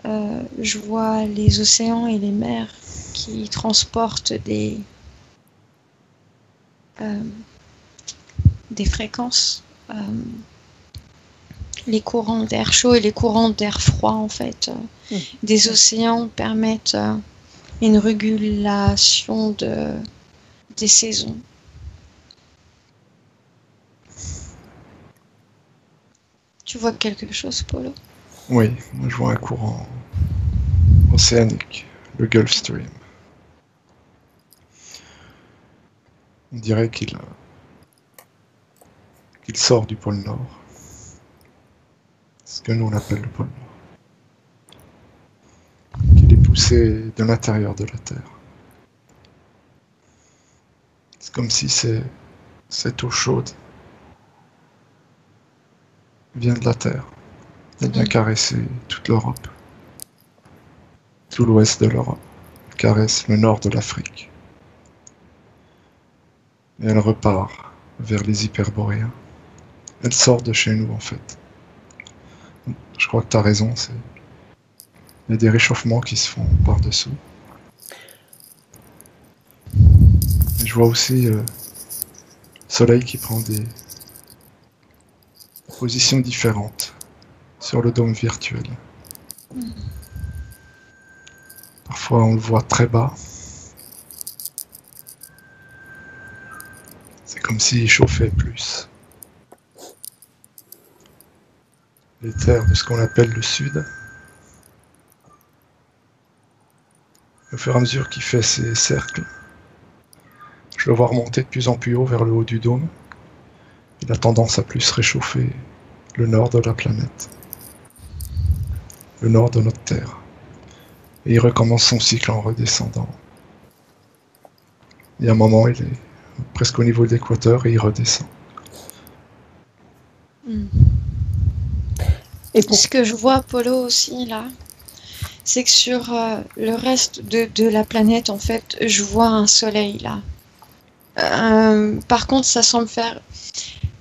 Je vois les océans et les mers qui transportent des fréquences, les courants d'air chaud et les courants d'air froid en fait des océans permettent une régulation des saisons. Tu vois quelque chose, Paulo? Oui, moi je vois un courant océanique, le Gulf Stream. On dirait qu'il sort du pôle Nord. Ce que nous on appelle le pôle Nord. Qu'il est poussé de l'intérieur de la Terre. C'est comme si cette eau chaude vient de la Terre. Elle vient caresser toute l'Europe. Tout l'ouest de l'Europe. Elle caresse le nord de l'Afrique. Et elle repart vers les hyperboréens. Elle sort de chez nous en fait. Je crois que tu as raison, il y a des réchauffements qui se font par-dessous. Et je vois aussi le soleil qui prend des positions différentes sur le dôme virtuel. Parfois on le voit très bas. comme s'il chauffait plus. Les terres de ce qu'on appelle le sud. Au fur et à mesure qu'il fait ses cercles, je le vois remonter de plus en plus haut vers le haut du dôme. Il a tendance à plus réchauffer le nord de la planète, le nord de notre Terre. Et il recommence son cycle en redescendant. Il y a un moment, il est presque au niveau de l'équateur et il redescend. Et ce que je vois, Polo, aussi, là, c'est que sur le reste de la planète, en fait, je vois un soleil, là. Par contre, ça semble faire...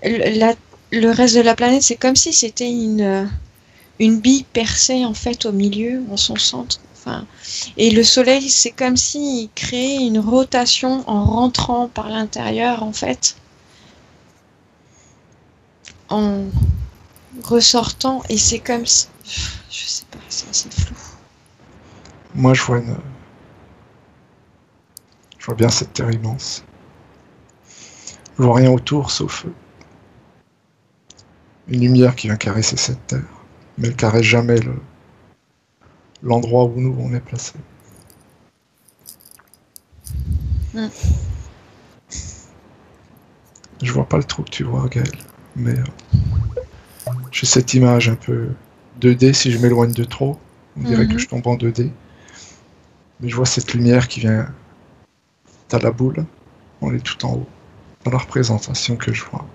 Le reste de la planète, c'est comme si c'était une bille percée, en fait, au milieu, en son centre. Enfin, et le soleil, c'est comme s'il créait une rotation en rentrant par l'intérieur, en fait. En ressortant, et c'est comme si... Je sais pas, c'est assez flou. Moi, je vois bien cette terre immense. Je vois rien autour, sauf une lumière qui vient caresser cette terre. Mais elle caresse jamais l'endroit où nous, on est placés. Je vois pas le trou que tu vois, Gaël. Mais j'ai cette image un peu 2D. Si je m'éloigne de trop, on dirait que je tombe en 2D. Mais je vois cette lumière qui vient... T'as la boule, on est tout en haut. Dans la représentation que je vois.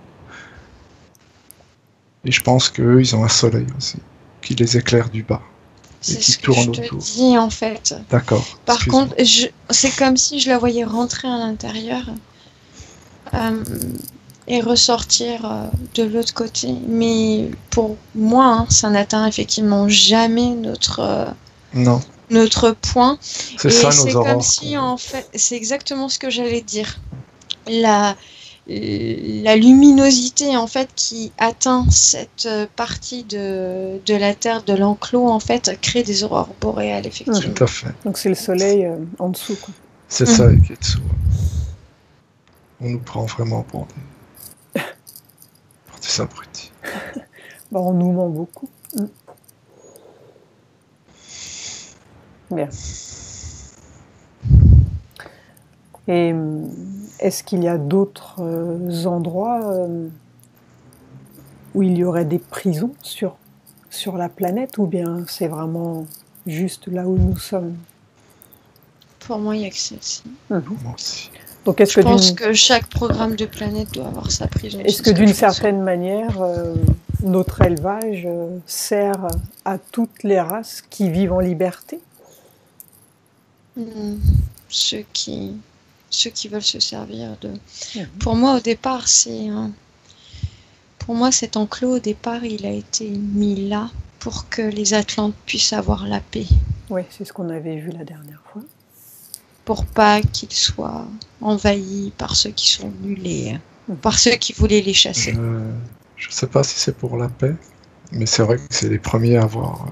Et je pense qu'eux, ils ont un soleil aussi, qui les éclaire du bas. C'est ce que je te dis, en fait. D'accord. Par contre, c'est comme si je la voyais rentrer à l'intérieur et ressortir de l'autre côté. Mais pour moi, ça n'atteint effectivement jamais notre point. C'est ça, nos c'est aurores. comme si, en fait, c'est exactement ce que j'allais dire. La luminosité, en fait, qui atteint cette partie de la Terre, de l'enclos, en fait, crée des aurores boréales, effectivement. Tout à fait. Donc c'est le soleil en dessous, quoi. C'est ça qui est dessous. On nous prend vraiment pour des abrutis. On nous ment beaucoup. Bien. Et est-ce qu'il y a d'autres endroits où il y aurait des prisons sur la planète, ou bien c'est vraiment juste là où nous sommes? Pour moi, il n'y a que celle-ci. Moi aussi. Donc, je pense que chaque programme de planète doit avoir sa prison. Est-ce que d'une certaine manière, notre élevage sert à toutes les races qui vivent en liberté? Ceux qui veulent se servir de... Pour moi, au départ, pour moi, cet enclos, au départ, il a été mis là pour que les Atlantes puissent avoir la paix. Oui, c'est ce qu'on avait vu la dernière fois. Pour pas qu'ils soient envahis par ceux qui sont venus par ceux qui voulaient les chasser. Je sais pas si c'est pour la paix, mais c'est vrai que c'est les premiers à avoir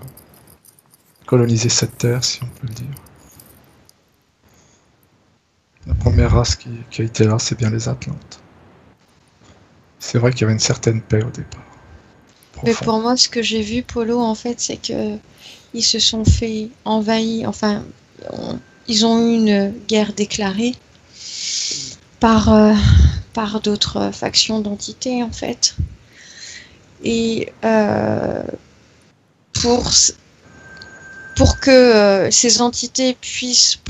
colonisé cette terre, si on peut le dire. La première race qui a été là, c'est bien les Atlantes. C'est vrai qu'il y avait une certaine paix au départ. Mais pour moi, ce que j'ai vu, Polo, en fait, c'est que ils se sont fait envahir, enfin, ils ont eu une guerre déclarée par d'autres factions d'entités, en fait. Et pour que ces entités puissent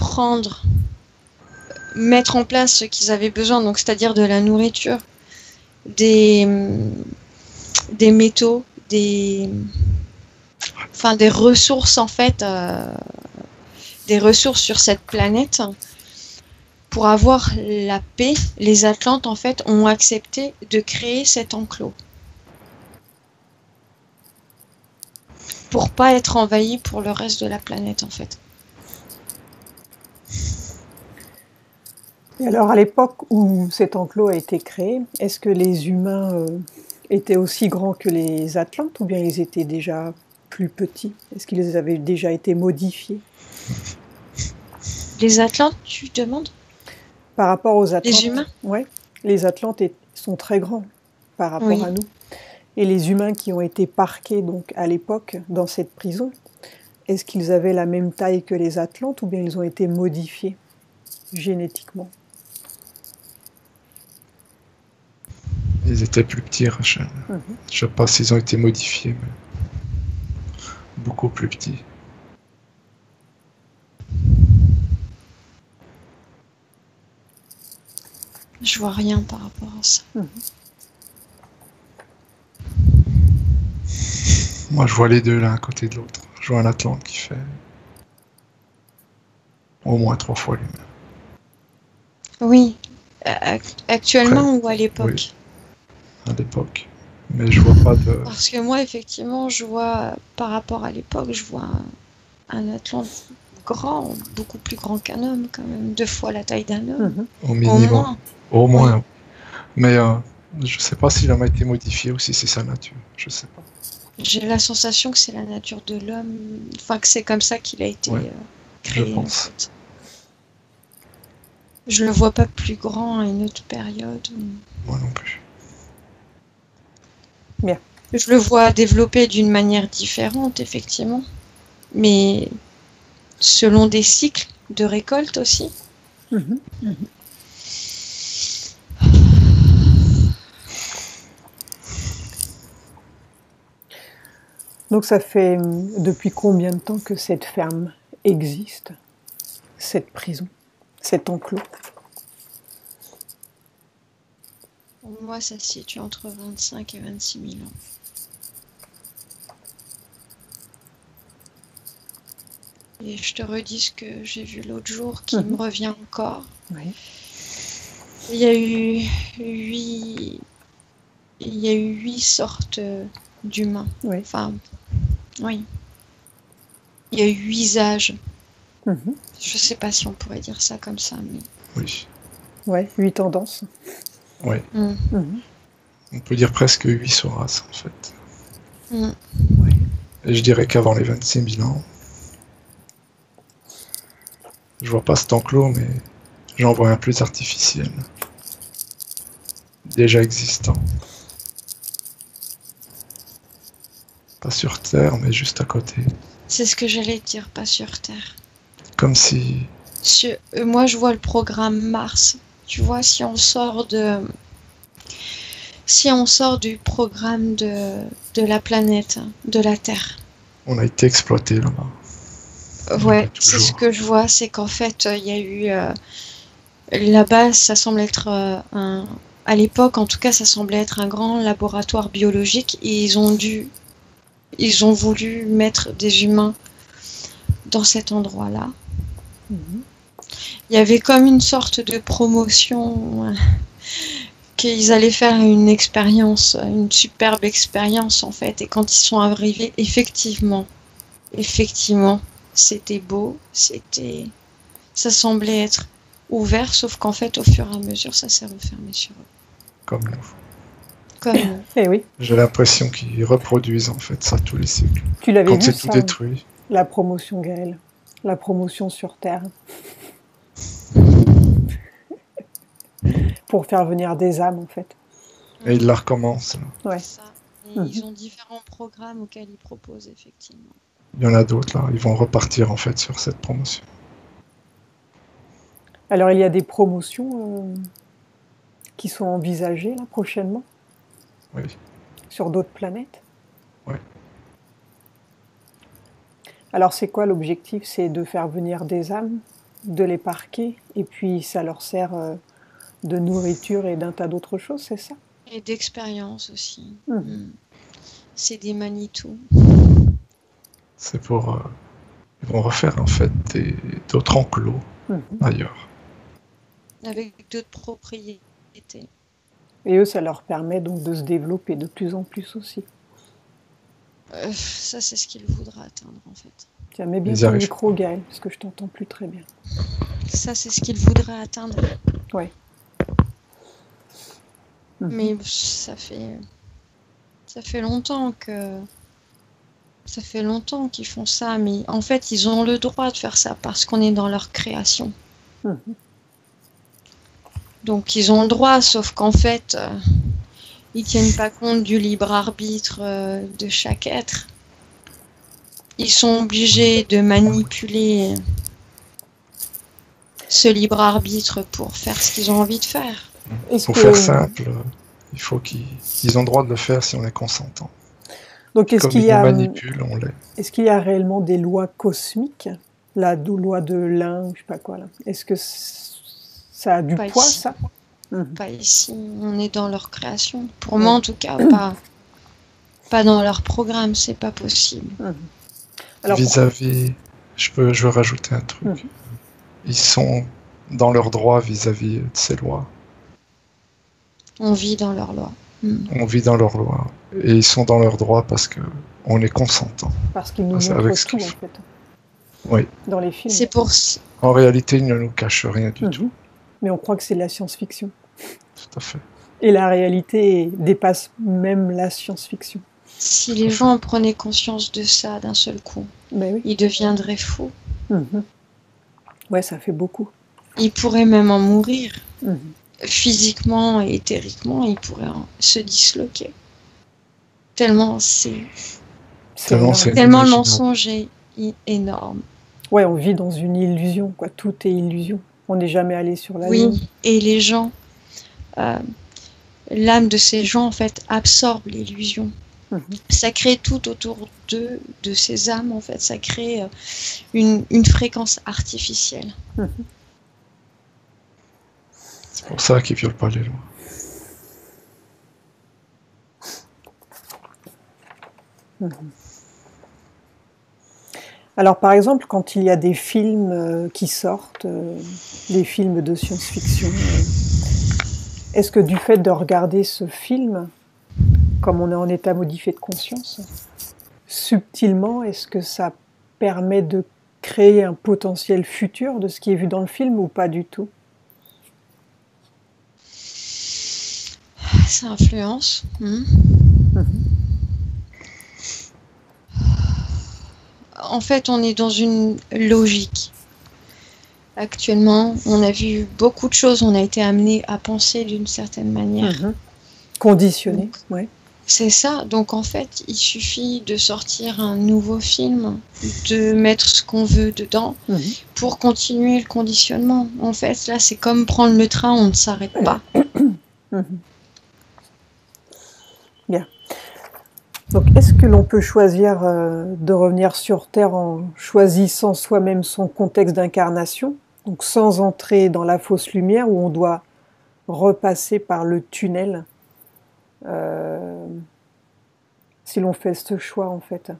mettre en place ce qu'ils avaient besoin, donc c'est-à-dire de la nourriture, des métaux, des ressources, en fait, des ressources sur cette planète. Pour avoir la paix, les Atlantes, en fait, ont accepté de créer cet enclos. Pour pas être envahis pour le reste de la planète, en fait. Et alors, à l'époque où cet enclos a été créé, est-ce que les humains étaient aussi grands que les Atlantes, ou bien ils étaient déjà plus petits? Est-ce qu'ils avaient déjà été modifiés? Les Atlantes, tu demandes? Par rapport aux Atlantes. Les humains? Oui. Les Atlantes sont très grands par rapport à nous. Et les humains qui ont été parqués donc à l'époque dans cette prison, est-ce qu'ils avaient la même taille que les Atlantes ou bien ils ont été modifiés génétiquement? Ils étaient plus petits, Rachel. Je sais pas s'ils ont été modifiés, mais beaucoup plus petits. Je vois rien par rapport à ça. Moi, je vois les deux l'un à côté de l'autre. Je vois un Atlante qui fait au moins 3 fois l'humain. Oui. Actuellement ou à l'époque? Oui, à l'époque. Mais je vois pas de... Parce que moi, effectivement, je vois, par rapport à l'époque, je vois un Atlante grand, beaucoup plus grand qu'un homme, quand même. 2 fois la taille d'un homme. Au minimum. Au moins. Oui. Mais je sais pas s'il a été modifié ou si c'est sa nature. Je sais pas. J'ai la sensation que c'est la nature de l'homme, enfin que c'est comme ça qu'il a été créé. Je pense. En fait. Je le vois pas plus grand à une autre période. Moi non plus. Bien. Je le vois développé d'une manière différente, effectivement. Mais selon des cycles de récolte aussi. Donc ça fait depuis combien de temps que cette ferme existe, cette prison, cet enclos? Pour moi, ça se situe entre 25 et 26 000 ans. Et je te redis ce que j'ai vu l'autre jour qui me revient encore. Oui. Il y a eu 8 sortes d'humains. Oui. Enfin, oui. Il y a eu 8 âges. Je sais pas si on pourrait dire ça comme ça, mais... Oui. Ouais, 8 tendances. Oui. On peut dire presque 8 sous-races, en fait. Ouais. Et je dirais qu'avant les 26 000 ans, je vois pas cet enclos, mais j'en vois un plus artificiel. Déjà existant. Pas sur Terre, mais juste à côté. C'est ce que j'allais te dire, pas sur Terre. Comme si... moi, je vois le programme Mars. Tu vois, si on sort du programme de la planète, de la Terre. On a été exploité là-bas. Ouais, c'est ce que je vois, c'est qu'en fait, il y a eu... là-bas, ça semble être à l'époque, en tout cas, ça semblait être un grand laboratoire biologique et ils ont voulu mettre des humains dans cet endroit-là. Il y avait comme une sorte de promotion qu'ils allaient faire une expérience, une superbe expérience en fait. Et quand ils sont arrivés, effectivement, c'était beau, ça semblait être ouvert, sauf qu'en fait, au fur et à mesure, ça s'est refermé sur eux. Comme nous. Comme nous. Eh oui. J'ai l'impression qu'ils reproduisent en fait ça tous les cycles. Tu l'avais vu quand c'est tout détruit. La promotion, Gaël. La promotion sur Terre. Pour faire venir des âmes, en fait. Et ils la recommencent. Ouais. Ça. Et ils ont différents programmes auxquels ils proposent, effectivement. Il y en a d'autres là, ils vont repartir en fait sur cette promotion. Alors il y a des promotions qui sont envisagées là prochainement? Oui. Sur d'autres planètes? Oui. Alors c'est quoi l'objectif? C'est de faire venir des âmes, de les parquer, et puis ça leur sert de nourriture et d'un tas d'autres choses, c'est ça? Et d'expérience aussi. C'est des Manitou. C'est pour... ils vont refaire en fait d'autres enclos ailleurs. Avec d'autres propriétés. Et eux, ça leur permet donc de se développer de plus en plus aussi. Ça, c'est ce qu'il voudra atteindre en fait. Tiens, mets bien ton micro, Gaël, parce que je t'entends plus très bien. Ça, c'est ce qu'il voudrait atteindre. Ouais. Mais ça fait longtemps qu'ils font ça, mais en fait, ils ont le droit de faire ça parce qu'on est dans leur création. Donc ils ont le droit, sauf qu'en fait, ils tiennent pas compte du libre arbitre de chaque être. Ils sont obligés de manipuler ce libre arbitre pour faire ce qu'ils ont envie de faire. Pour faire simple, il faut qu'ils ont le droit de le faire si on est consentant. Donc est-ce qu'il y a manipulent, on l'est. Est-ce qu'il y a réellement des lois cosmiques, la loi de l'un ou je sais pas quoi là? Est-ce que ça a du poids ici. Ça Pas ici, on est dans leur création. Pour moi en tout cas, pas dans leur programme, c'est pas possible. Alors, vis-à-vis, je veux rajouter un truc. Ils sont dans leurs droits vis-à-vis de ces lois. On vit dans leurs lois. On vit dans leurs lois. Et ils sont dans leurs droits parce qu'on est consentant. Parce qu'ils nous montrent tout, en fait. Oui. Dans les films. C'est pour... En réalité, ils ne nous cachent rien du tout. Mais on croit que c'est de la science-fiction. Tout à fait. Et la réalité dépasse même la science-fiction. Si les gens prenaient conscience de ça d'un seul coup, ils deviendraient fous. Ouais, ça fait beaucoup. Ils pourraient même en mourir. Physiquement et éthériquement, ils pourraient se disloquer. Tellement le mensonge est énorme. Ouais, on vit dans une illusion, quoi. Tout est illusion. On n'est jamais allé sur la ligne. Oui, et les gens, l'âme de ces gens, en fait, absorbe l'illusion. Ça crée tout autour d'eux, de ces âmes, en fait. Ça crée une fréquence artificielle. C'est pour ça qu'ils ne violent pas les lois. Alors, par exemple, quand il y a des films qui sortent, des films de science-fiction, est-ce que du fait de regarder ce film, comme on est en état modifié de conscience, subtilement, est-ce que ça permet de créer un potentiel futur de ce qui est vu dans le film ou pas du tout? Ça influence. En fait, on est dans une logique. Actuellement, on a vu beaucoup de choses, on a été amené à penser d'une certaine manière. Conditionné, oui. C'est ça. Donc, en fait, il suffit de sortir un nouveau film, de mettre ce qu'on veut dedans pour continuer le conditionnement. En fait, là, c'est comme prendre le train, on ne s'arrête pas. Bien. Donc, est-ce que l'on peut choisir de revenir sur Terre en choisissant soi-même son contexte d'incarnation, donc sans entrer dans la fausse lumière où on doit repasser par le tunnel si l'on fait ce choix, en fait?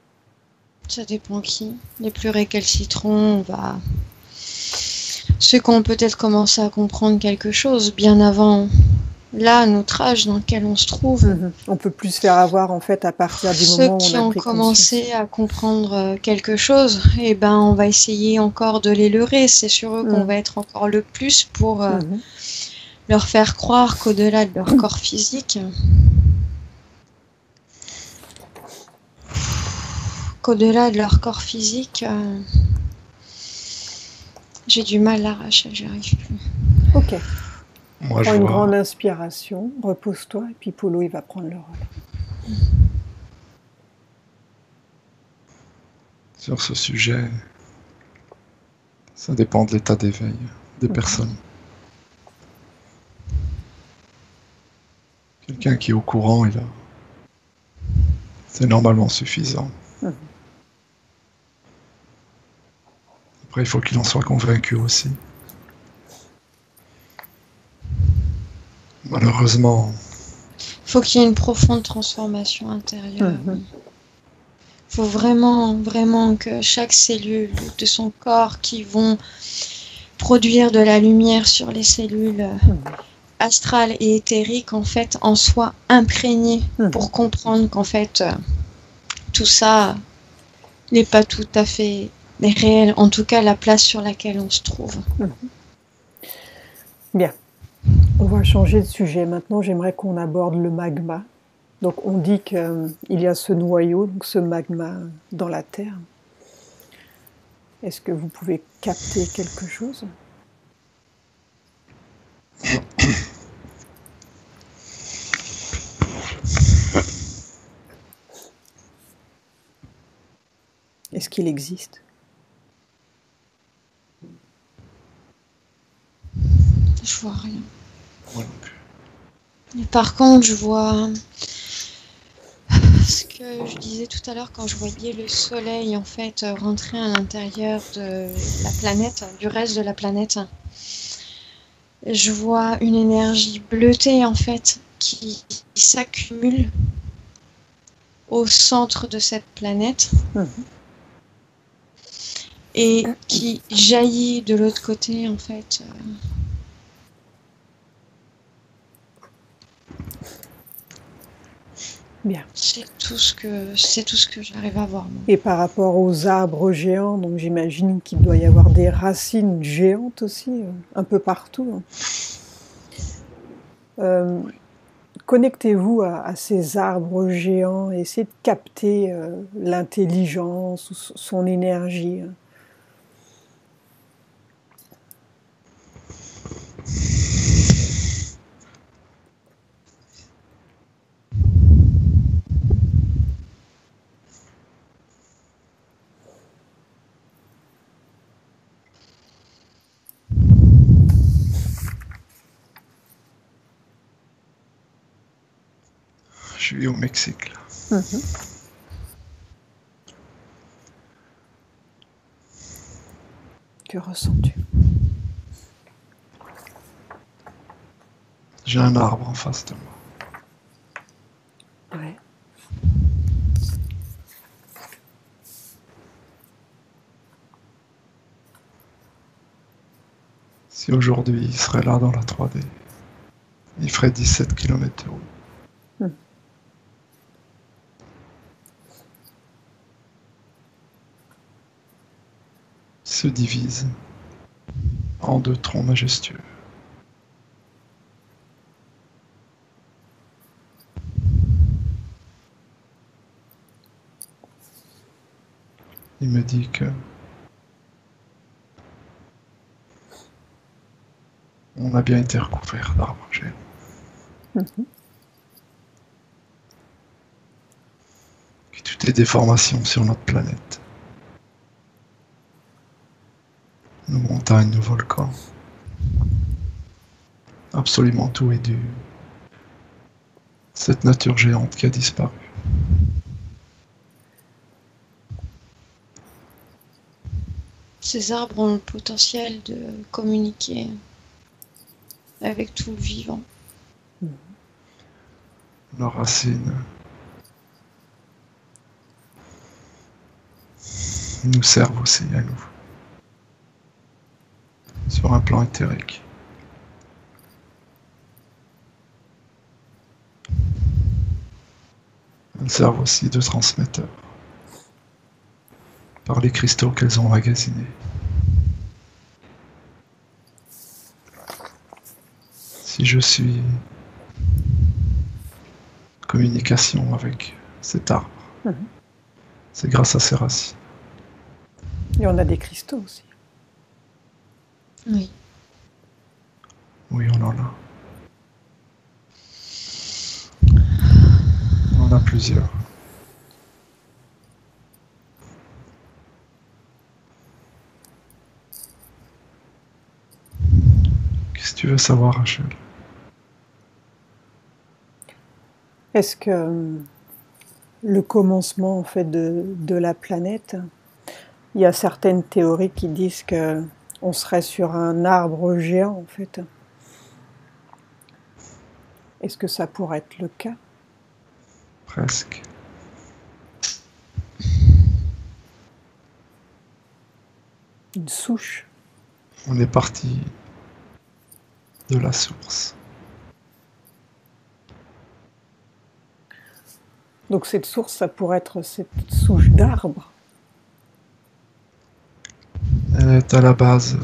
Ça dépend qui. Les plus récalcitrants, ceux qui ont peut-être commencé à comprendre quelque chose bien avant... Là, notre âge dans lequel on se trouve. On peut plus se faire avoir en fait à partir du moment où on a pris conscience. Ceux qui ont commencé à comprendre quelque chose, on va essayer encore de les leurrer. C'est sur eux qu'on va être encore le plus pour leur faire croire qu'au-delà de leur corps physique, j'ai du mal à l'arracher, j'y arrive plus. Ok. Moi, Prends une grande inspiration, repose-toi, et puis Polo, il va prendre le rôle. Sur ce sujet, ça dépend de l'état d'éveil des personnes. Quelqu'un qui est au courant, c'est normalement suffisant. Après, il faut qu'il en soit convaincu aussi. Malheureusement. Il faut qu'il y ait une profonde transformation intérieure. Il faut vraiment, vraiment que chaque cellule de son corps qui vont produire de la lumière sur les cellules astrales et éthériques, en fait, en soit imprégnée pour comprendre qu'en fait, tout ça n'est pas tout à fait réel. En tout cas, la place sur laquelle on se trouve. Bien. On va changer de sujet. Maintenant, j'aimerais qu'on aborde le magma. Donc, on dit qu'il y a ce noyau, donc ce magma dans la Terre. Est-ce que vous pouvez capter quelque chose? Est-ce qu'il existe? Je vois rien. Ouais. Et par contre, je vois ce que je disais tout à l'heure quand je voyais le soleil en fait rentrer à l'intérieur de la planète, du reste de la planète. Je vois une énergie bleutée en fait qui s'accumule au centre de cette planète et qui jaillit de l'autre côté en fait. Bien. C'est tout ce que j'arrive à voir. Moi. Et par rapport aux arbres géants, donc j'imagine qu'il doit y avoir des racines géantes aussi, un peu partout. Connectez-vous à ces arbres géants et essayez de capter l'intelligence ou son énergie. Je suis au Mexique, là. Que ressens-tu? J'ai un arbre en face de moi. Ouais. Si aujourd'hui il serait là dans la 3D, il ferait 17 km de route. Se divise en 2 troncs majestueux. Il me dit que on a bien été recouvert d'arbres géants. Que tout est déformation sur notre planète. Nos montagnes, nos volcans. Absolument tout est dû. Cette nature géante qui a disparu. Ces arbres ont le potentiel de communiquer avec tout le vivant. Leurs racines nous servent aussi à nous. Sur un plan éthérique. Elles servent aussi de transmetteurs par les cristaux qu'elles ont emmagasinés. Si je suis en communication avec cet arbre, c'est grâce à ses racines. Et on a des cristaux aussi. Oui. Oui, on en a. On en a plusieurs. Qu'est-ce que tu veux savoir, Rachel? Est-ce que le commencement en fait de la planète, il y a certaines théories qui disent que on serait sur un arbre géant en fait. Est-ce que ça pourrait être le cas? Presque. Une souche. On est parti de la source. Donc cette source, ça pourrait être cette souche d'arbre. Elle est à la base,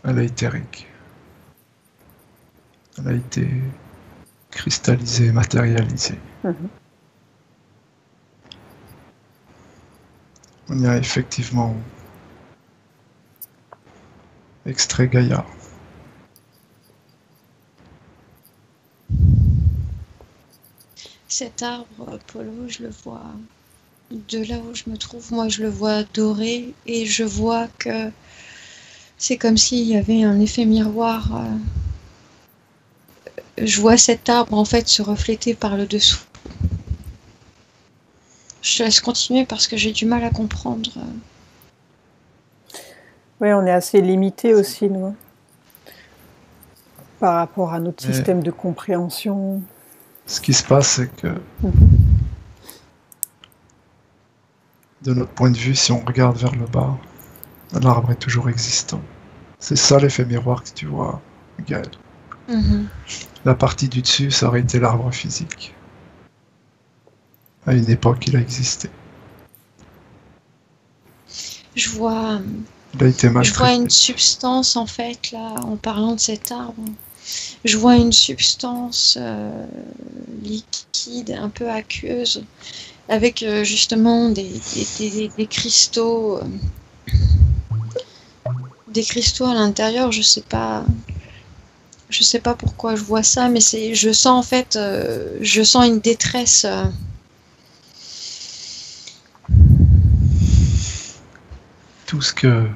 elle est éthérique. Elle a été cristallisée, matérialisée. On y a effectivement extrait Gaïa. Cet arbre, Polo, je le vois de là où je me trouve, moi je le vois doré et je vois que c'est comme s'il y avait un effet miroir. Je vois cet arbre en fait se refléter par le dessous. Je te laisse continuer parce que j'ai du mal à comprendre. Oui, on est assez limité aussi, nous, hein, par rapport à notre système de compréhension. Ce qui se passe, c'est que, de notre point de vue, si on regarde vers le bas, l'arbre est toujours existant. C'est ça l'effet miroir que tu vois, Gaël. La partie du dessus, ça aurait été l'arbre physique. À une époque, il a existé. Je vois, Il a été je vois maltraité. une substance en fait là, en parlant de cet arbre. Je vois une substance liquide, un peu aqueuse, avec justement des cristaux, des cristaux à l'intérieur. Je sais pas pourquoi je vois ça, mais je sens en fait, je sens une détresse. Tout ce que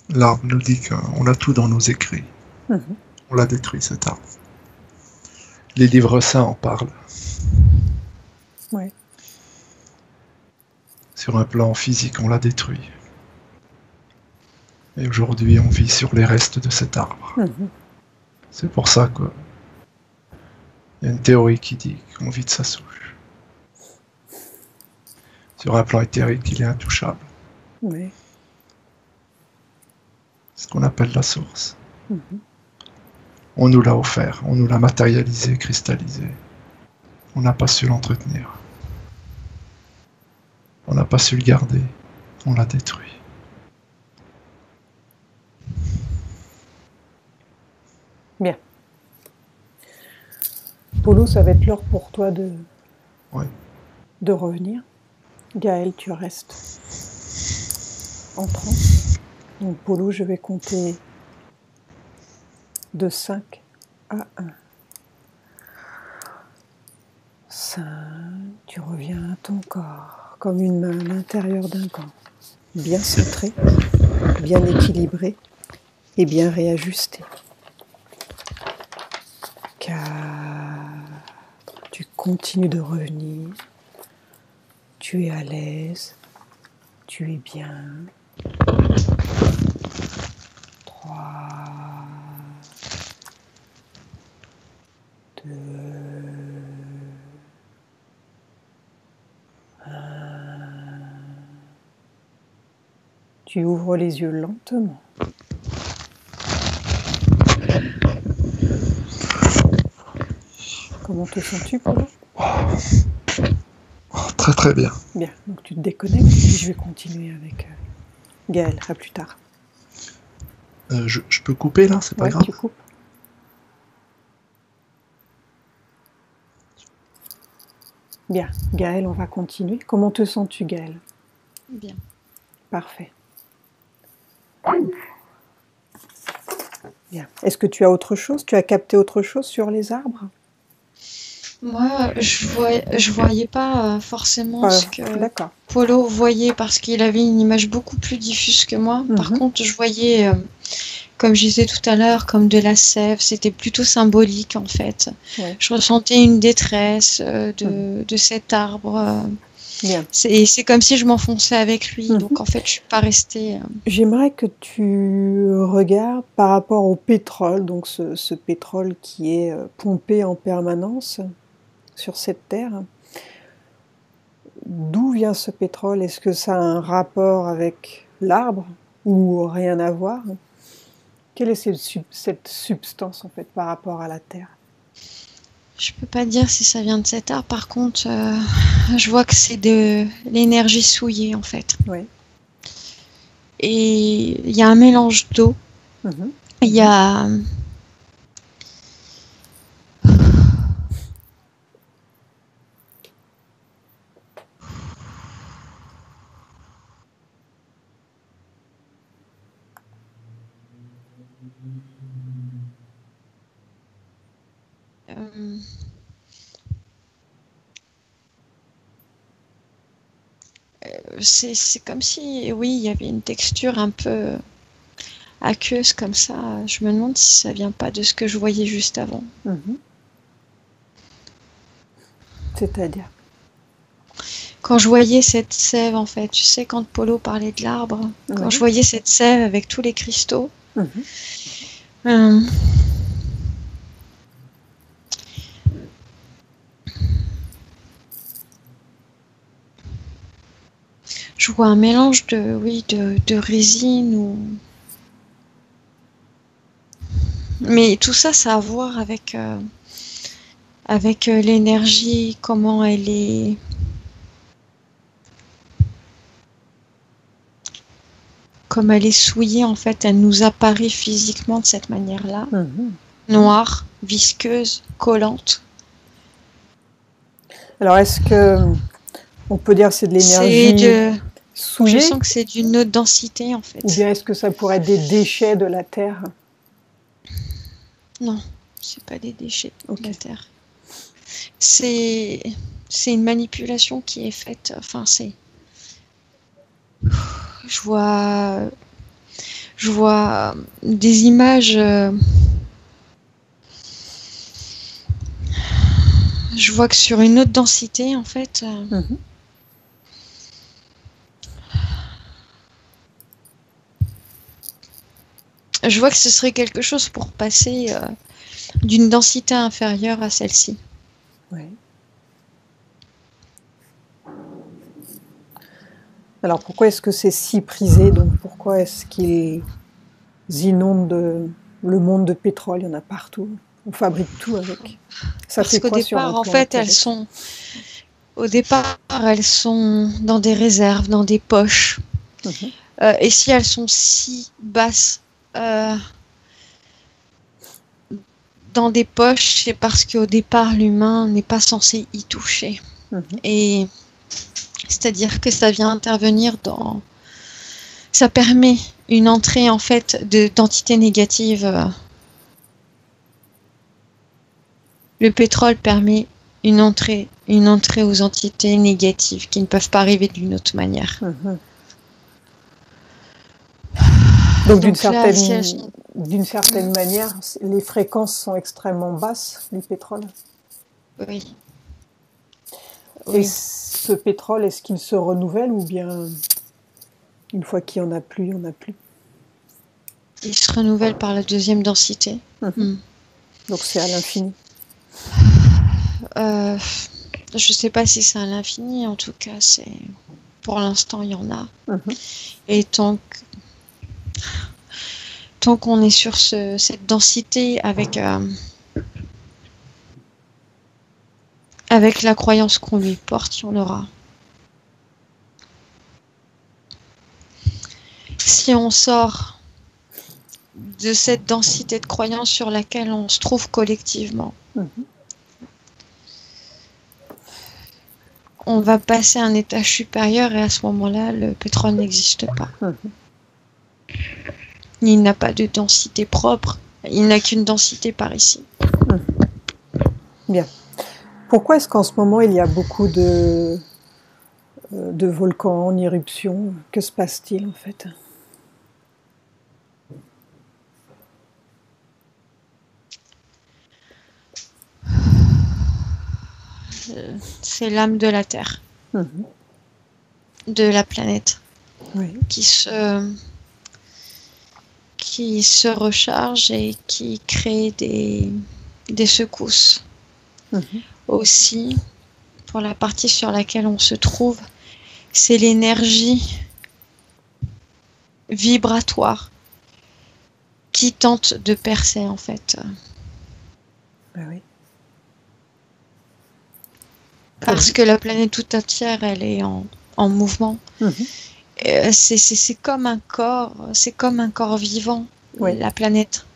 l'arbre nous dit qu'on a tout dans nos écrits. On l'a détruit, cet arbre. Les livres saints en parlent. Ouais. Sur un plan physique, on l'a détruit. Et aujourd'hui, on vit sur les restes de cet arbre. C'est pour ça qu'il y a une théorie qui dit qu'on vit de sa souche. Sur un plan éthérique, il est intouchable. Oui. C'est ce qu'on appelle la source. On nous l'a offert, on nous l'a matérialisé, cristallisé. On n'a pas su l'entretenir. On n'a pas su le garder. On l'a détruit. Bien. Polo, ça va être l'heure pour toi de revenir. Gaël, tu restes en transe. Donc Polo, je vais compter de 5 à 1. 5, tu reviens à ton corps, comme une main à l'intérieur d'un gant, bien centré, bien équilibré et bien réajusté. 4, tu continues de revenir, tu es à l'aise, tu es bien. 3, 2, 1. Tu ouvres les yeux lentement. Comment te sens-tu, Polo ? Très très bien. Bien, donc tu te déconnectes et puis je vais continuer avec Gaël. À plus tard. Je peux couper là, c'est pas grave. Tu coupes. Bien, Gaël, on va continuer. Comment te sens-tu, Gaël ? Bien. Parfait. Bien. Est-ce que tu as autre chose ? Tu as capté autre chose sur les arbres ? Moi, je voyais pas forcément ce que D'accord. Polo voyait parce qu'il avait une image beaucoup plus diffuse que moi. Par contre, je voyais, comme je disais tout à l'heure, comme de la sève. C'était plutôt symbolique en fait. Ouais. Je ressentais une détresse de cet arbre. Bien. C'est comme si je m'enfonçais avec lui. Donc en fait, je suis pas restée. J'aimerais que tu regardes par rapport au pétrole, donc ce pétrole qui est pompé en permanence sur cette terre. D'où vient ce pétrole ? Est-ce que ça a un rapport avec l'arbre ou rien à voir ? Quelle est cette substance en fait par rapport à la terre ? Je peux pas dire si ça vient de cet arbre. Par contre, je vois que c'est de l'énergie souillée en fait. Oui. Et il y a un mélange d'eau. Il y a c'est comme si, oui, il y avait une texture un peu aqueuse comme ça. Je me demande si ça vient pas de ce que je voyais juste avant. C'est-à-dire? Quand je voyais cette sève, en fait, tu sais, quand Polo parlait de l'arbre, quand je voyais cette sève avec tous les cristaux, je vois un mélange de résine ou... Mais tout ça, ça a à voir avec, avec l'énergie, comment elle est... Comme elle est souillée, en fait, elle nous apparaît physiquement de cette manière-là. Noire, visqueuse, collante. Alors, est-ce que on peut dire que c'est de l'énergie souillée? Je sens que c'est d'une autre densité, en fait. Ou bien est-ce que ça pourrait être des déchets de la Terre? Non, c'est pas des déchets de la Terre. C'est une manipulation qui est faite. Enfin, c'est... Je vois des images. Je vois que sur une autre densité, en fait. Je vois que ce serait quelque chose pour passer d'une densité inférieure à celle-ci. Oui. Alors pourquoi est-ce que c'est si prisé? Donc pourquoi est-ce qu'ils inondent le monde de pétrole? Il y en a partout. On fabrique tout avec. Ça Parce qu'au départ, en fait, elles sont dans des réserves, dans des poches. Et si elles sont si basses dans des poches, c'est parce qu'au départ, l'humain n'est pas censé y toucher. Et c'est-à-dire que ça vient intervenir dans... Ça permet une entrée, en fait, d'entités négatives. Le pétrole permet une entrée aux entités négatives qui ne peuvent pas arriver d'une autre manière. Donc d'une certaine manière, les fréquences sont extrêmement basses du pétrole. Oui. Et ce pétrole, est-ce qu'il se renouvelle ou bien une fois qu'il n'y en a plus, il n'y en a plus? Il se renouvelle par la deuxième densité. Donc c'est à l'infini. Je ne sais pas si c'est à l'infini, en tout cas, pour l'instant, il y en a. Et tant qu'on est sur cette densité avec la croyance qu'on lui porte, il y en aura. Si on sort de cette densité de croyance sur laquelle on se trouve collectivement, on va passer à un étage supérieur et à ce moment-là, le pétrole n'existe pas. Il n'a pas de densité propre, il n'a qu'une densité par ici. Bien. Pourquoi est-ce qu'en ce moment il y a beaucoup de volcans en éruption? Que se passe-t-il en fait? C'est l'âme de la Terre, de la planète, qui se recharge et qui crée des secousses. Aussi, pour la partie sur laquelle on se trouve, c'est l'énergie vibratoire qui tente de percer en fait. Parce que la planète tout entière, elle est en mouvement. C'est comme un corps, vivant, la planète.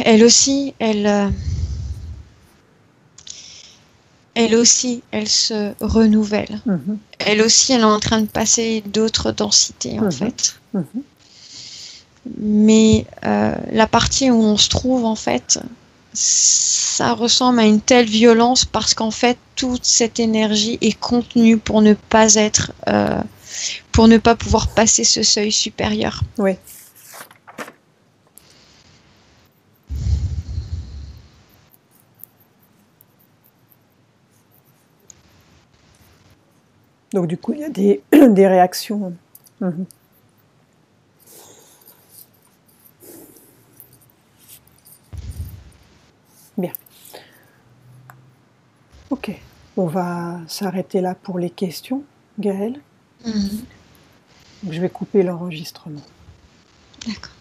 Elle aussi, elle se renouvelle. Elle aussi, elle est en train de passer d'autres densités, en fait. Mais la partie où on se trouve, en fait, ça ressemble à une telle violence parce qu'en fait, toute cette énergie est contenue pour ne pas être, pour ne pas pouvoir passer ce seuil supérieur. Oui. Donc du coup, il y a des réactions. Mhm. Bien. Ok. On va s'arrêter là pour les questions, Gaëlle. Mhm. Donc, je vais couper l'enregistrement. D'accord.